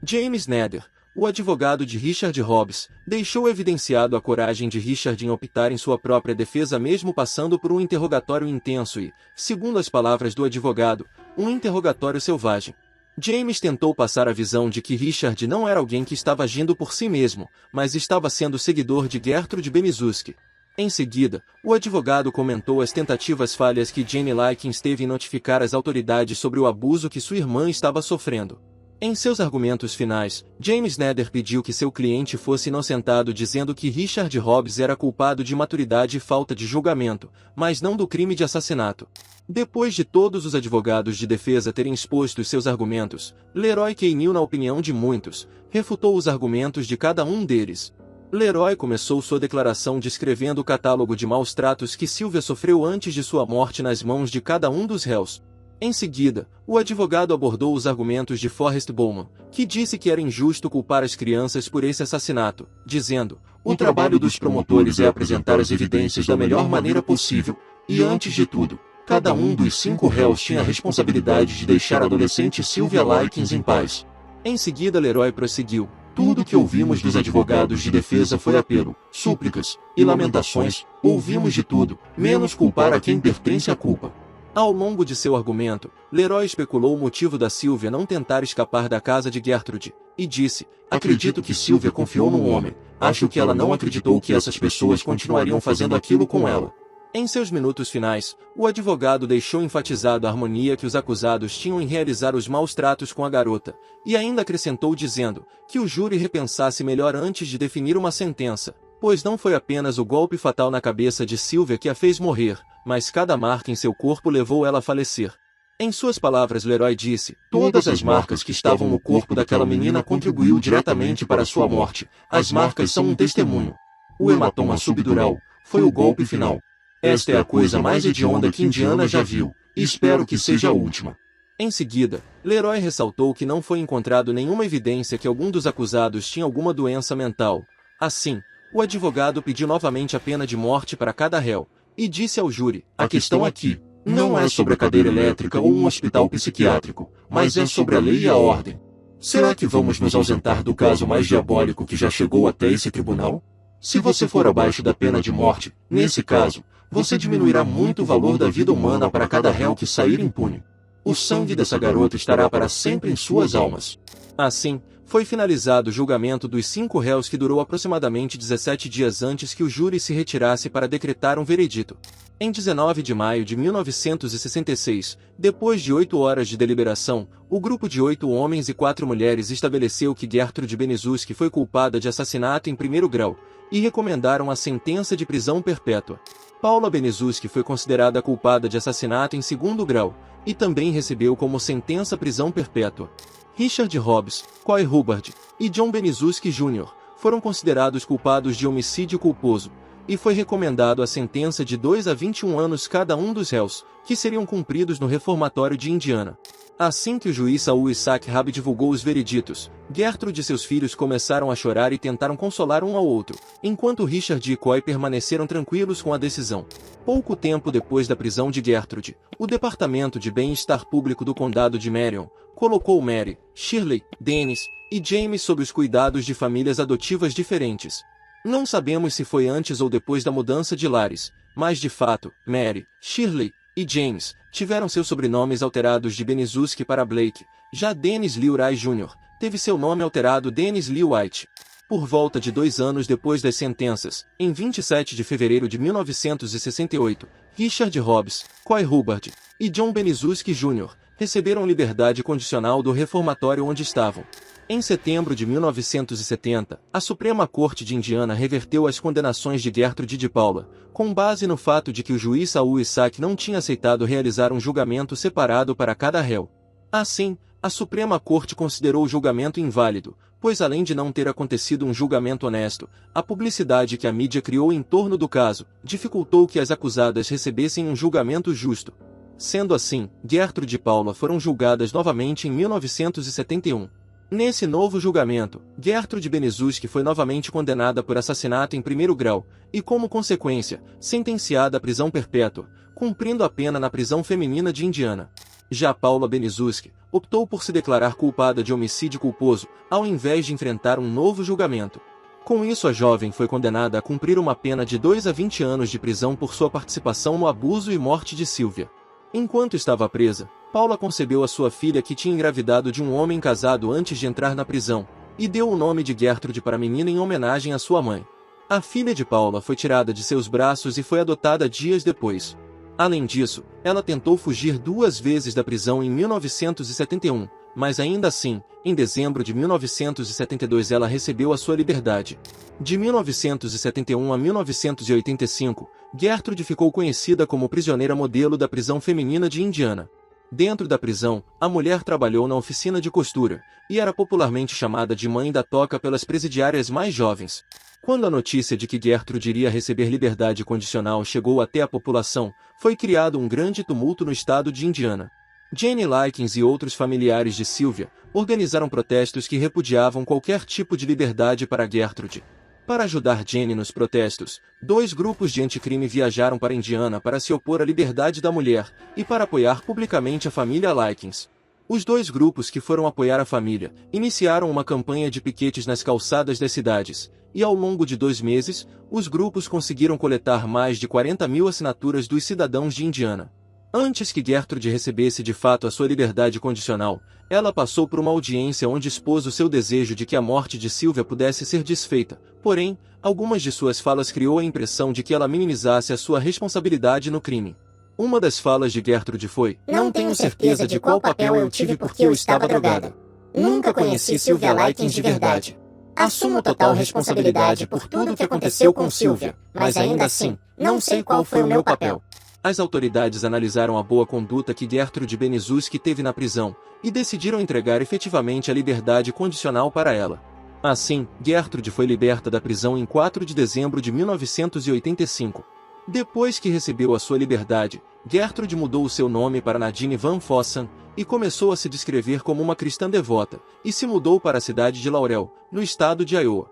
James Nader, o advogado de Richard Hobbs, deixou evidenciado a coragem de Richard em optar em sua própria defesa mesmo passando por um interrogatório intenso e, segundo as palavras do advogado, um interrogatório selvagem. James tentou passar a visão de que Richard não era alguém que estava agindo por si mesmo, mas estava sendo seguidor de Gertrude Benesuski. Em seguida, o advogado comentou as tentativas falhas que Jane Likens teve em notificar as autoridades sobre o abuso que sua irmã estava sofrendo. Em seus argumentos finais, James Nader pediu que seu cliente fosse inocentado dizendo que Richard Hobbs era culpado de imaturidade e falta de julgamento, mas não do crime de assassinato. Depois de todos os advogados de defesa terem exposto seus argumentos, Leroy Keneal, na opinião de muitos, refutou os argumentos de cada um deles. Leroy começou sua declaração descrevendo o catálogo de maus-tratos que Sylvia sofreu antes de sua morte nas mãos de cada um dos réus. Em seguida, o advogado abordou os argumentos de Forrest Bowman, que disse que era injusto culpar as crianças por esse assassinato, dizendo: o trabalho dos promotores é apresentar as evidências da melhor maneira possível, e antes de tudo, cada um dos 5 réus tinha a responsabilidade de deixar a adolescente Sylvia Likens em paz. Em seguida Leroy prosseguiu: tudo que ouvimos dos advogados de defesa foi apelo, súplicas e lamentações, ouvimos de tudo, menos culpar a quem pertence à culpa. Ao longo de seu argumento, Leroy especulou o motivo da Sylvia não tentar escapar da casa de Gertrude, e disse: acredito que Sylvia confiou num homem, acho que ela não acreditou que essas pessoas continuariam fazendo aquilo com ela. Em seus minutos finais, o advogado deixou enfatizado a harmonia que os acusados tinham em realizar os maus tratos com a garota, e ainda acrescentou dizendo que o júri repensasse melhor antes de definir uma sentença, pois não foi apenas o golpe fatal na cabeça de Sylvia que a fez morrer, mas cada marca em seu corpo levou ela a falecer. Em suas palavras, Leroy disse: todas as marcas que estavam no corpo daquela menina contribuiu diretamente para sua morte. As marcas são um testemunho. O hematoma subdural foi o golpe final. Esta é a coisa mais hedionda que Indiana já viu, e espero que seja a última. Em seguida, Leroy ressaltou que não foi encontrado nenhuma evidência que algum dos acusados tinha alguma doença mental. Assim, O advogado pediu novamente a pena de morte para cada réu, e disse ao júri: A questão aqui não é sobre a cadeira elétrica ou um hospital psiquiátrico, mas é sobre a lei e a ordem. Será que vamos nos ausentar do caso mais diabólico que já chegou até esse tribunal? Se você for abaixo da pena de morte, nesse caso, você diminuirá muito o valor da vida humana para cada réu que sair impune. O sangue dessa garota estará para sempre em suas almas. Assim, foi finalizado o julgamento dos 5 réus, que durou aproximadamente 17 dias antes que o júri se retirasse para decretar um veredito. Em 19 de maio de 1966, depois de 8 horas de deliberação, o grupo de 8 homens e 4 mulheres estabeleceu que Gertrude Benesuski foi culpada de assassinato em primeiro grau, e recomendaram a sentença de prisão perpétua. Paula Benesuski foi considerada culpada de assassinato em segundo grau, e também recebeu como sentença prisão perpétua. Richard Hobbs, Coy Hubbard e John Benesuski Jr. foram considerados culpados de homicídio culposo, e foi recomendado a sentença de 2 a 21 anos cada um dos réus, que seriam cumpridos no reformatório de Indiana. Assim que o juiz Saul Isaac Rabi divulgou os vereditos, Gertrude e seus filhos começaram a chorar e tentaram consolar um ao outro, enquanto Richard e Coy permaneceram tranquilos com a decisão. Pouco tempo depois da prisão de Gertrude, o Departamento de Bem-Estar Público do Condado de Marion colocou Mary, Shirley, Dennis e James sob os cuidados de famílias adotivas diferentes. Não sabemos se foi antes ou depois da mudança de lares, mas de fato, Mary, Shirley e James tiveram seus sobrenomes alterados de Benesuski para Blake. Já Dennis Lee Rice Jr. teve seu nome alterado Dennis Lee White. Por volta de 2 anos depois das sentenças, em 27 de fevereiro de 1968, Richard Hobbs, Coy Hubbard e John Benesuski Jr. receberam liberdade condicional do reformatório onde estavam. Em setembro de 1970, a Suprema Corte de Indiana reverteu as condenações de Gertrude e de Paula, com base no fato de que o juiz Saul Isaac não tinha aceitado realizar um julgamento separado para cada réu. Assim, a Suprema Corte considerou o julgamento inválido, pois além de não ter acontecido um julgamento honesto, a publicidade que a mídia criou em torno do caso dificultou que as acusadas recebessem um julgamento justo. Sendo assim, Gertrude e Paula foram julgadas novamente em 1971. Nesse novo julgamento, Gertrude Benesuski foi novamente condenada por assassinato em primeiro grau, e como consequência, sentenciada à prisão perpétua, cumprindo a pena na prisão feminina de Indiana. Já Paula Benesuski optou por se declarar culpada de homicídio culposo, ao invés de enfrentar um novo julgamento. Com isso, a jovem foi condenada a cumprir uma pena de 2 a 20 anos de prisão por sua participação no abuso e morte de Sylvia. Enquanto estava presa, Paula concebeu a sua filha, que tinha engravidado de um homem casado antes de entrar na prisão, e deu o nome de Gertrude para a menina em homenagem à sua mãe. A filha de Paula foi tirada de seus braços e foi adotada dias depois. Além disso, ela tentou fugir 2 vezes da prisão em 1971, mas ainda assim, em dezembro de 1972 ela recebeu a sua liberdade. De 1971 a 1985, Gertrude ficou conhecida como prisioneira modelo da prisão feminina de Indiana. Dentro da prisão, a mulher trabalhou na oficina de costura, e era popularmente chamada de mãe da toca pelas presidiárias mais jovens. Quando a notícia de que Gertrude iria receber liberdade condicional chegou até a população, foi criado um grande tumulto no estado de Indiana. Jane Likens e outros familiares de Sylvia organizaram protestos que repudiavam qualquer tipo de liberdade para Gertrude. Para ajudar Jane nos protestos, 2 grupos de anticrime viajaram para Indiana para se opor à liberdade da mulher e para apoiar publicamente a família Likens. Os 2 grupos que foram apoiar a família iniciaram uma campanha de piquetes nas calçadas das cidades, e ao longo de 2 meses, os grupos conseguiram coletar mais de 40.000 assinaturas dos cidadãos de Indiana. Antes que Gertrude recebesse de fato a sua liberdade condicional, ela passou por uma audiência onde expôs o seu desejo de que a morte de Sylvia pudesse ser desfeita. Porém, algumas de suas falas criou a impressão de que ela minimizasse a sua responsabilidade no crime. Uma das falas de Gertrude foi: Não tenho certeza de qual papel eu tive porque eu estava drogada. Nunca conheci Sylvia Likens de verdade. Assumo total responsabilidade por tudo o que aconteceu com Sylvia, mas ainda assim, não sei qual foi o meu papel. As autoridades analisaram a boa conduta que Gertrude Benesuski teve na prisão, e decidiram entregar efetivamente a liberdade condicional para ela. Assim, Gertrude foi liberta da prisão em 4 de dezembro de 1985. Depois que recebeu a sua liberdade, Gertrude mudou o seu nome para Nadine Van Fossen, e começou a se descrever como uma cristã devota, e se mudou para a cidade de Laurel, no estado de Iowa.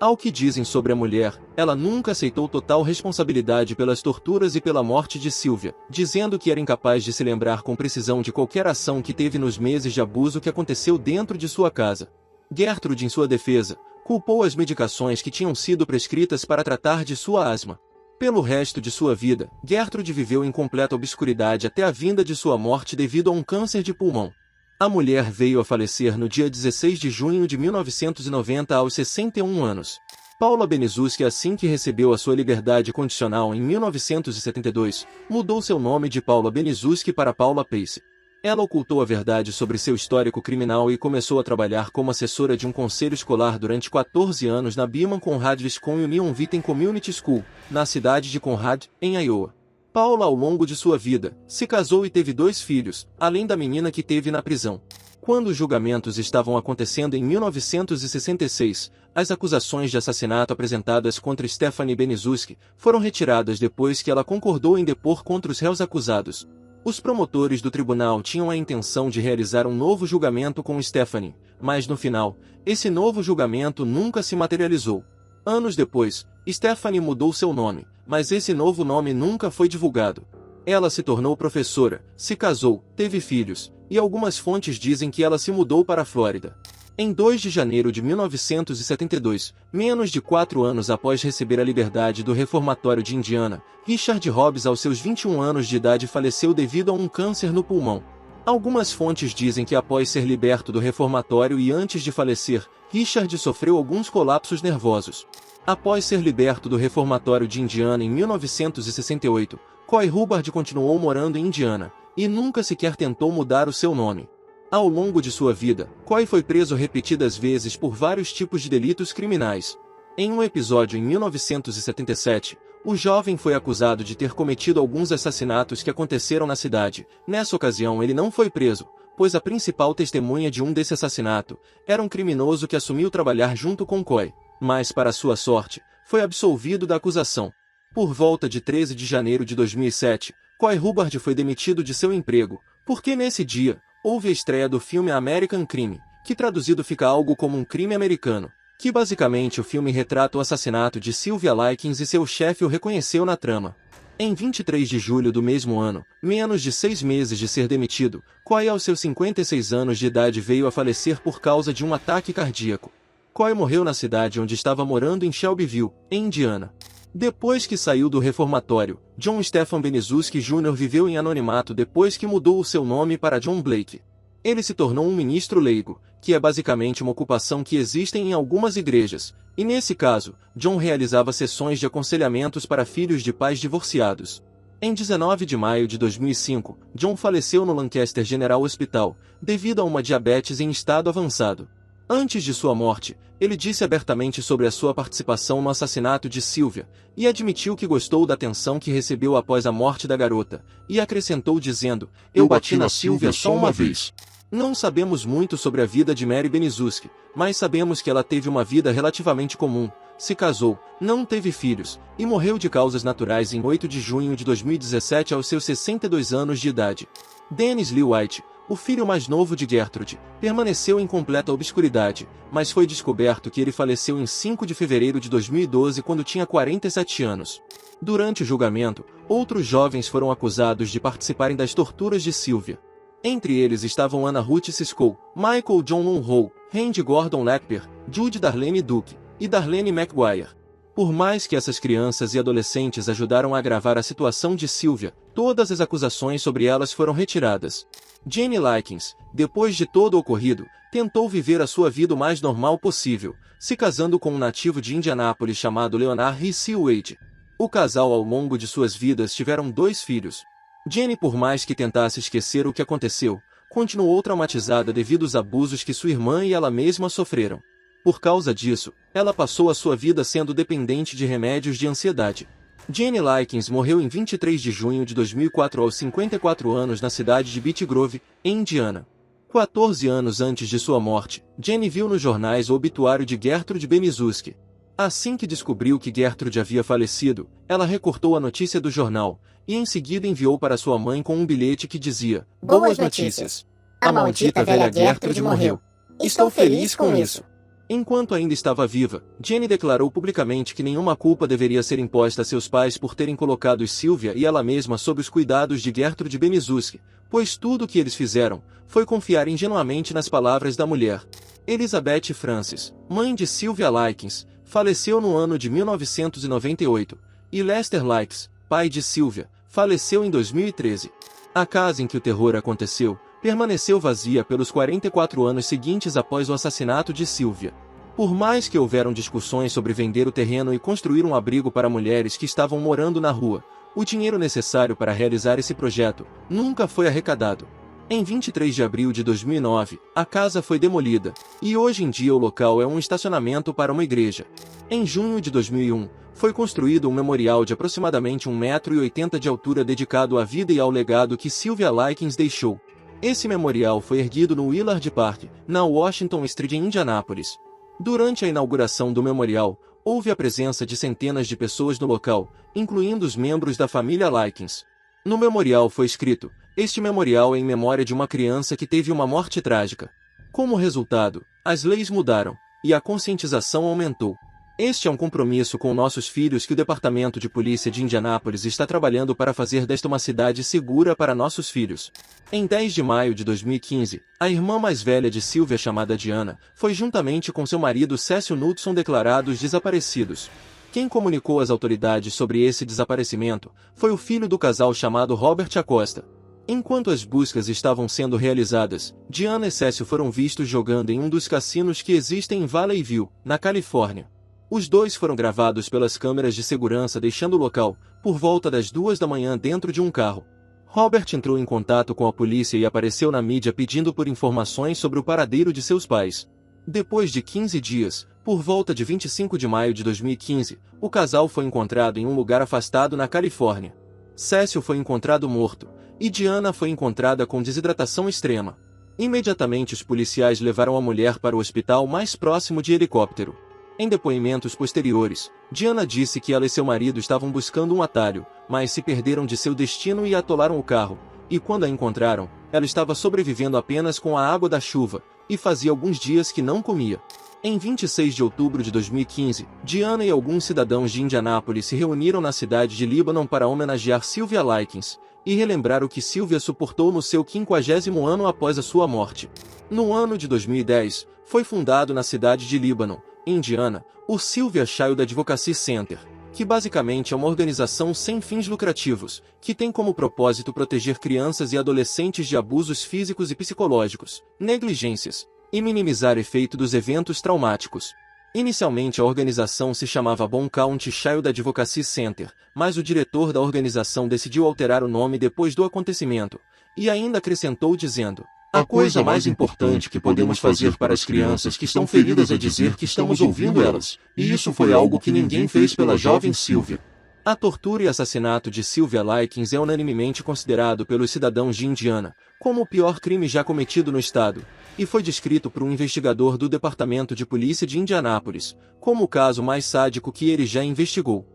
Ao que dizem sobre a mulher, ela nunca aceitou total responsabilidade pelas torturas e pela morte de Sylvia, dizendo que era incapaz de se lembrar com precisão de qualquer ação que teve nos meses de abuso que aconteceu dentro de sua casa. Gertrude, em sua defesa, culpou as medicações que tinham sido prescritas para tratar de sua asma. Pelo resto de sua vida, Gertrude viveu em completa obscuridade até a vinda de sua morte devido a um câncer de pulmão. A mulher veio a falecer no dia 16 de junho de 1990 aos 61 anos. Paula Benizuschi, assim que recebeu a sua liberdade condicional em 1972, mudou seu nome de Paula Benizuschi para Paula Pace. Ela ocultou a verdade sobre seu histórico criminal e começou a trabalhar como assessora de um conselho escolar durante 14 anos na Beeman Conrad Viscount Union Vitae Community School, na cidade de Conrad, em Iowa. Paula, ao longo de sua vida, se casou e teve 2 filhos, além da menina que teve na prisão. Quando os julgamentos estavam acontecendo em 1966, as acusações de assassinato apresentadas contra Stephanie Benizuschi foram retiradas depois que ela concordou em depor contra os réus acusados. Os promotores do tribunal tinham a intenção de realizar um novo julgamento com Stephanie, mas no final, esse novo julgamento nunca se materializou. Anos depois, Stephanie mudou seu nome, mas esse novo nome nunca foi divulgado. Ela se tornou professora, se casou, teve filhos, e algumas fontes dizem que ela se mudou para a Flórida. Em 2 de janeiro de 1972, menos de 4 anos após receber a liberdade do reformatório de Indiana, Richard Hobbs, aos seus 21 anos de idade, faleceu devido a um câncer no pulmão. Algumas fontes dizem que após ser liberto do reformatório e antes de falecer, Richard sofreu alguns colapsos nervosos. Após ser liberto do reformatório de Indiana em 1968, Coy Hubbard continuou morando em Indiana, e nunca sequer tentou mudar o seu nome. Ao longo de sua vida, Coy foi preso repetidas vezes por vários tipos de delitos criminais. Em um episódio em 1977, o jovem foi acusado de ter cometido alguns assassinatos que aconteceram na cidade. Nessa ocasião ele não foi preso, pois a principal testemunha de um desse assassinato era um criminoso que assumiu trabalhar junto com Coy, mas para sua sorte, foi absolvido da acusação. Por volta de 13 de janeiro de 2007, Coy Hubbard foi demitido de seu emprego, porque nesse dia, houve a estreia do filme American Crime, que traduzido fica algo como um crime americano, que basicamente o filme retrata o assassinato de Sylvia Likens e seu chefe o reconheceu na trama. Em 23 de julho do mesmo ano, menos de 6 meses de ser demitido, Coy, aos seus 56 anos de idade, veio a falecer por causa de um ataque cardíaco. Coy morreu na cidade onde estava morando, em Shelbyville, em Indiana. Depois que saiu do reformatório, John Stephan Benizuschi Jr. viveu em anonimato depois que mudou o seu nome para John Blake. Ele se tornou um ministro leigo, que é basicamente uma ocupação que existe em algumas igrejas, e nesse caso, John realizava sessões de aconselhamentos para filhos de pais divorciados. Em 19 de maio de 2005, John faleceu no Lancaster General Hospital, devido a uma diabetes em estado avançado. Antes de sua morte, ele disse abertamente sobre a sua participação no assassinato de Sylvia, e admitiu que gostou da atenção que recebeu após a morte da garota, e acrescentou dizendo: "Eu bati na Sylvia só uma vez." Não sabemos muito sobre a vida de Mary Benizuschi, mas sabemos que ela teve uma vida relativamente comum, se casou, não teve filhos, e morreu de causas naturais em 8 de junho de 2017 aos seus 62 anos de idade. Dennis Lee White, o filho mais novo de Gertrude, permaneceu em completa obscuridade, mas foi descoberto que ele faleceu em 5 de fevereiro de 2012 quando tinha 47 anos. Durante o julgamento, outros jovens foram acusados de participarem das torturas de Sylvia. Entre eles estavam Anna Ruth Siscoe, Michael John Monroe, Randy Gordon Lackper, Judy Darlene Duke e Darlene McGuire. Por mais que essas crianças e adolescentes ajudaram a agravar a situação de Sylvia, todas as acusações sobre elas foram retiradas. Jane Likens, depois de todo o ocorrido, tentou viver a sua vida o mais normal possível, se casando com um nativo de Indianápolis chamado Leonard Rice Wade. O casal, ao longo de suas vidas, tiveram 2 filhos. Jane, por mais que tentasse esquecer o que aconteceu, continuou traumatizada devido aos abusos que sua irmã e ela mesma sofreram. Por causa disso, ela passou a sua vida sendo dependente de remédios de ansiedade. Jane Likens morreu em 23 de junho de 2004 aos 54 anos na cidade de Beech Grove, em Indiana. 14 anos antes de sua morte, Jane viu nos jornais o obituário de Gertrude Benizuschi. Assim que descobriu que Gertrude havia falecido, ela recortou a notícia do jornal, e em seguida enviou para sua mãe com um bilhete que dizia: "Boas notícias. A maldita velha Gertrude morreu. Estou feliz com isso." Enquanto ainda estava viva, Jenny declarou publicamente que nenhuma culpa deveria ser imposta a seus pais por terem colocado Sylvia e ela mesma sob os cuidados de Gertrude Benizuski, pois tudo o que eles fizeram foi confiar ingenuamente nas palavras da mulher. Elizabeth Francis, mãe de Sylvia Likens, faleceu no ano de 1998, e Lester Likes, pai de Sylvia, faleceu em 2013. A casa em que o terror aconteceu permaneceu vazia pelos 44 anos seguintes após o assassinato de Sylvia. Por mais que houveram discussões sobre vender o terreno e construir um abrigo para mulheres que estavam morando na rua, o dinheiro necessário para realizar esse projeto nunca foi arrecadado. Em 23 de abril de 2009, a casa foi demolida, e hoje em dia o local é um estacionamento para uma igreja. Em junho de 2001, foi construído um memorial de aproximadamente 1,80 m de altura dedicado à vida e ao legado que Sylvia Likens deixou. Esse memorial foi erguido no Willard Park, na Washington Street em Indianápolis. Durante a inauguração do memorial, houve a presença de centenas de pessoas no local, incluindo os membros da família Likens. No memorial foi escrito: "Este memorial é em memória de uma criança que teve uma morte trágica. Como resultado, as leis mudaram, e a conscientização aumentou. Este é um compromisso com nossos filhos que o Departamento de Polícia de Indianápolis está trabalhando para fazer desta uma cidade segura para nossos filhos." Em 10 de maio de 2015, a irmã mais velha de Sylvia, chamada Diana, foi juntamente com seu marido Cécio Knudson declarados desaparecidos. Quem comunicou às autoridades sobre esse desaparecimento foi o filho do casal chamado Robert Acosta. Enquanto as buscas estavam sendo realizadas, Diana e Cécio foram vistos jogando em um dos cassinos que existem em Valley View, na Califórnia. Os dois foram gravados pelas câmeras de segurança deixando o local, por volta das 2 da manhã dentro de um carro. Robert entrou em contato com a polícia e apareceu na mídia pedindo por informações sobre o paradeiro de seus pais. Depois de 15 dias, por volta de 25 de maio de 2015, o casal foi encontrado em um lugar afastado na Califórnia. Cécio foi encontrado morto, e Diana foi encontrada com desidratação extrema. Imediatamente os policiais levaram a mulher para o hospital mais próximo de helicóptero. Em depoimentos posteriores, Diana disse que ela e seu marido estavam buscando um atalho, mas se perderam de seu destino e atolaram o carro, e quando a encontraram, ela estava sobrevivendo apenas com a água da chuva, e fazia alguns dias que não comia. Em 26 de outubro de 2015, Diana e alguns cidadãos de Indianápolis se reuniram na cidade de Lebanon para homenagear Sylvia Likens, e relembrar o que Sylvia suportou no seu 50º ano após a sua morte. No ano de 2010, foi fundado na cidade de Lebanon, Indiana, o Sylvia Child Advocacy Center, que basicamente é uma organização sem fins lucrativos, que tem como propósito proteger crianças e adolescentes de abusos físicos e psicológicos, negligências, e minimizar efeito dos eventos traumáticos. Inicialmente a organização se chamava Bon County Child Advocacy Center, mas o diretor da organização decidiu alterar o nome depois do acontecimento, e ainda acrescentou dizendo: "A coisa mais importante que podemos fazer para as crianças que estão feridas é dizer que estamos ouvindo elas, e isso foi algo que ninguém fez pela jovem Sylvia." A tortura e assassinato de Sylvia Likens é unanimemente considerado pelos cidadãos de Indiana como o pior crime já cometido no estado, e foi descrito por um investigador do Departamento de Polícia de Indianápolis como o caso mais sádico que ele já investigou.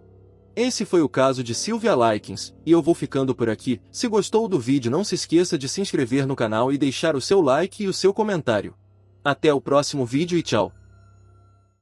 Esse foi o caso de Sylvia Likens, e eu vou ficando por aqui. Se gostou do vídeo, não se esqueça de se inscrever no canal e deixar o seu like e o seu comentário. Até o próximo vídeo e tchau!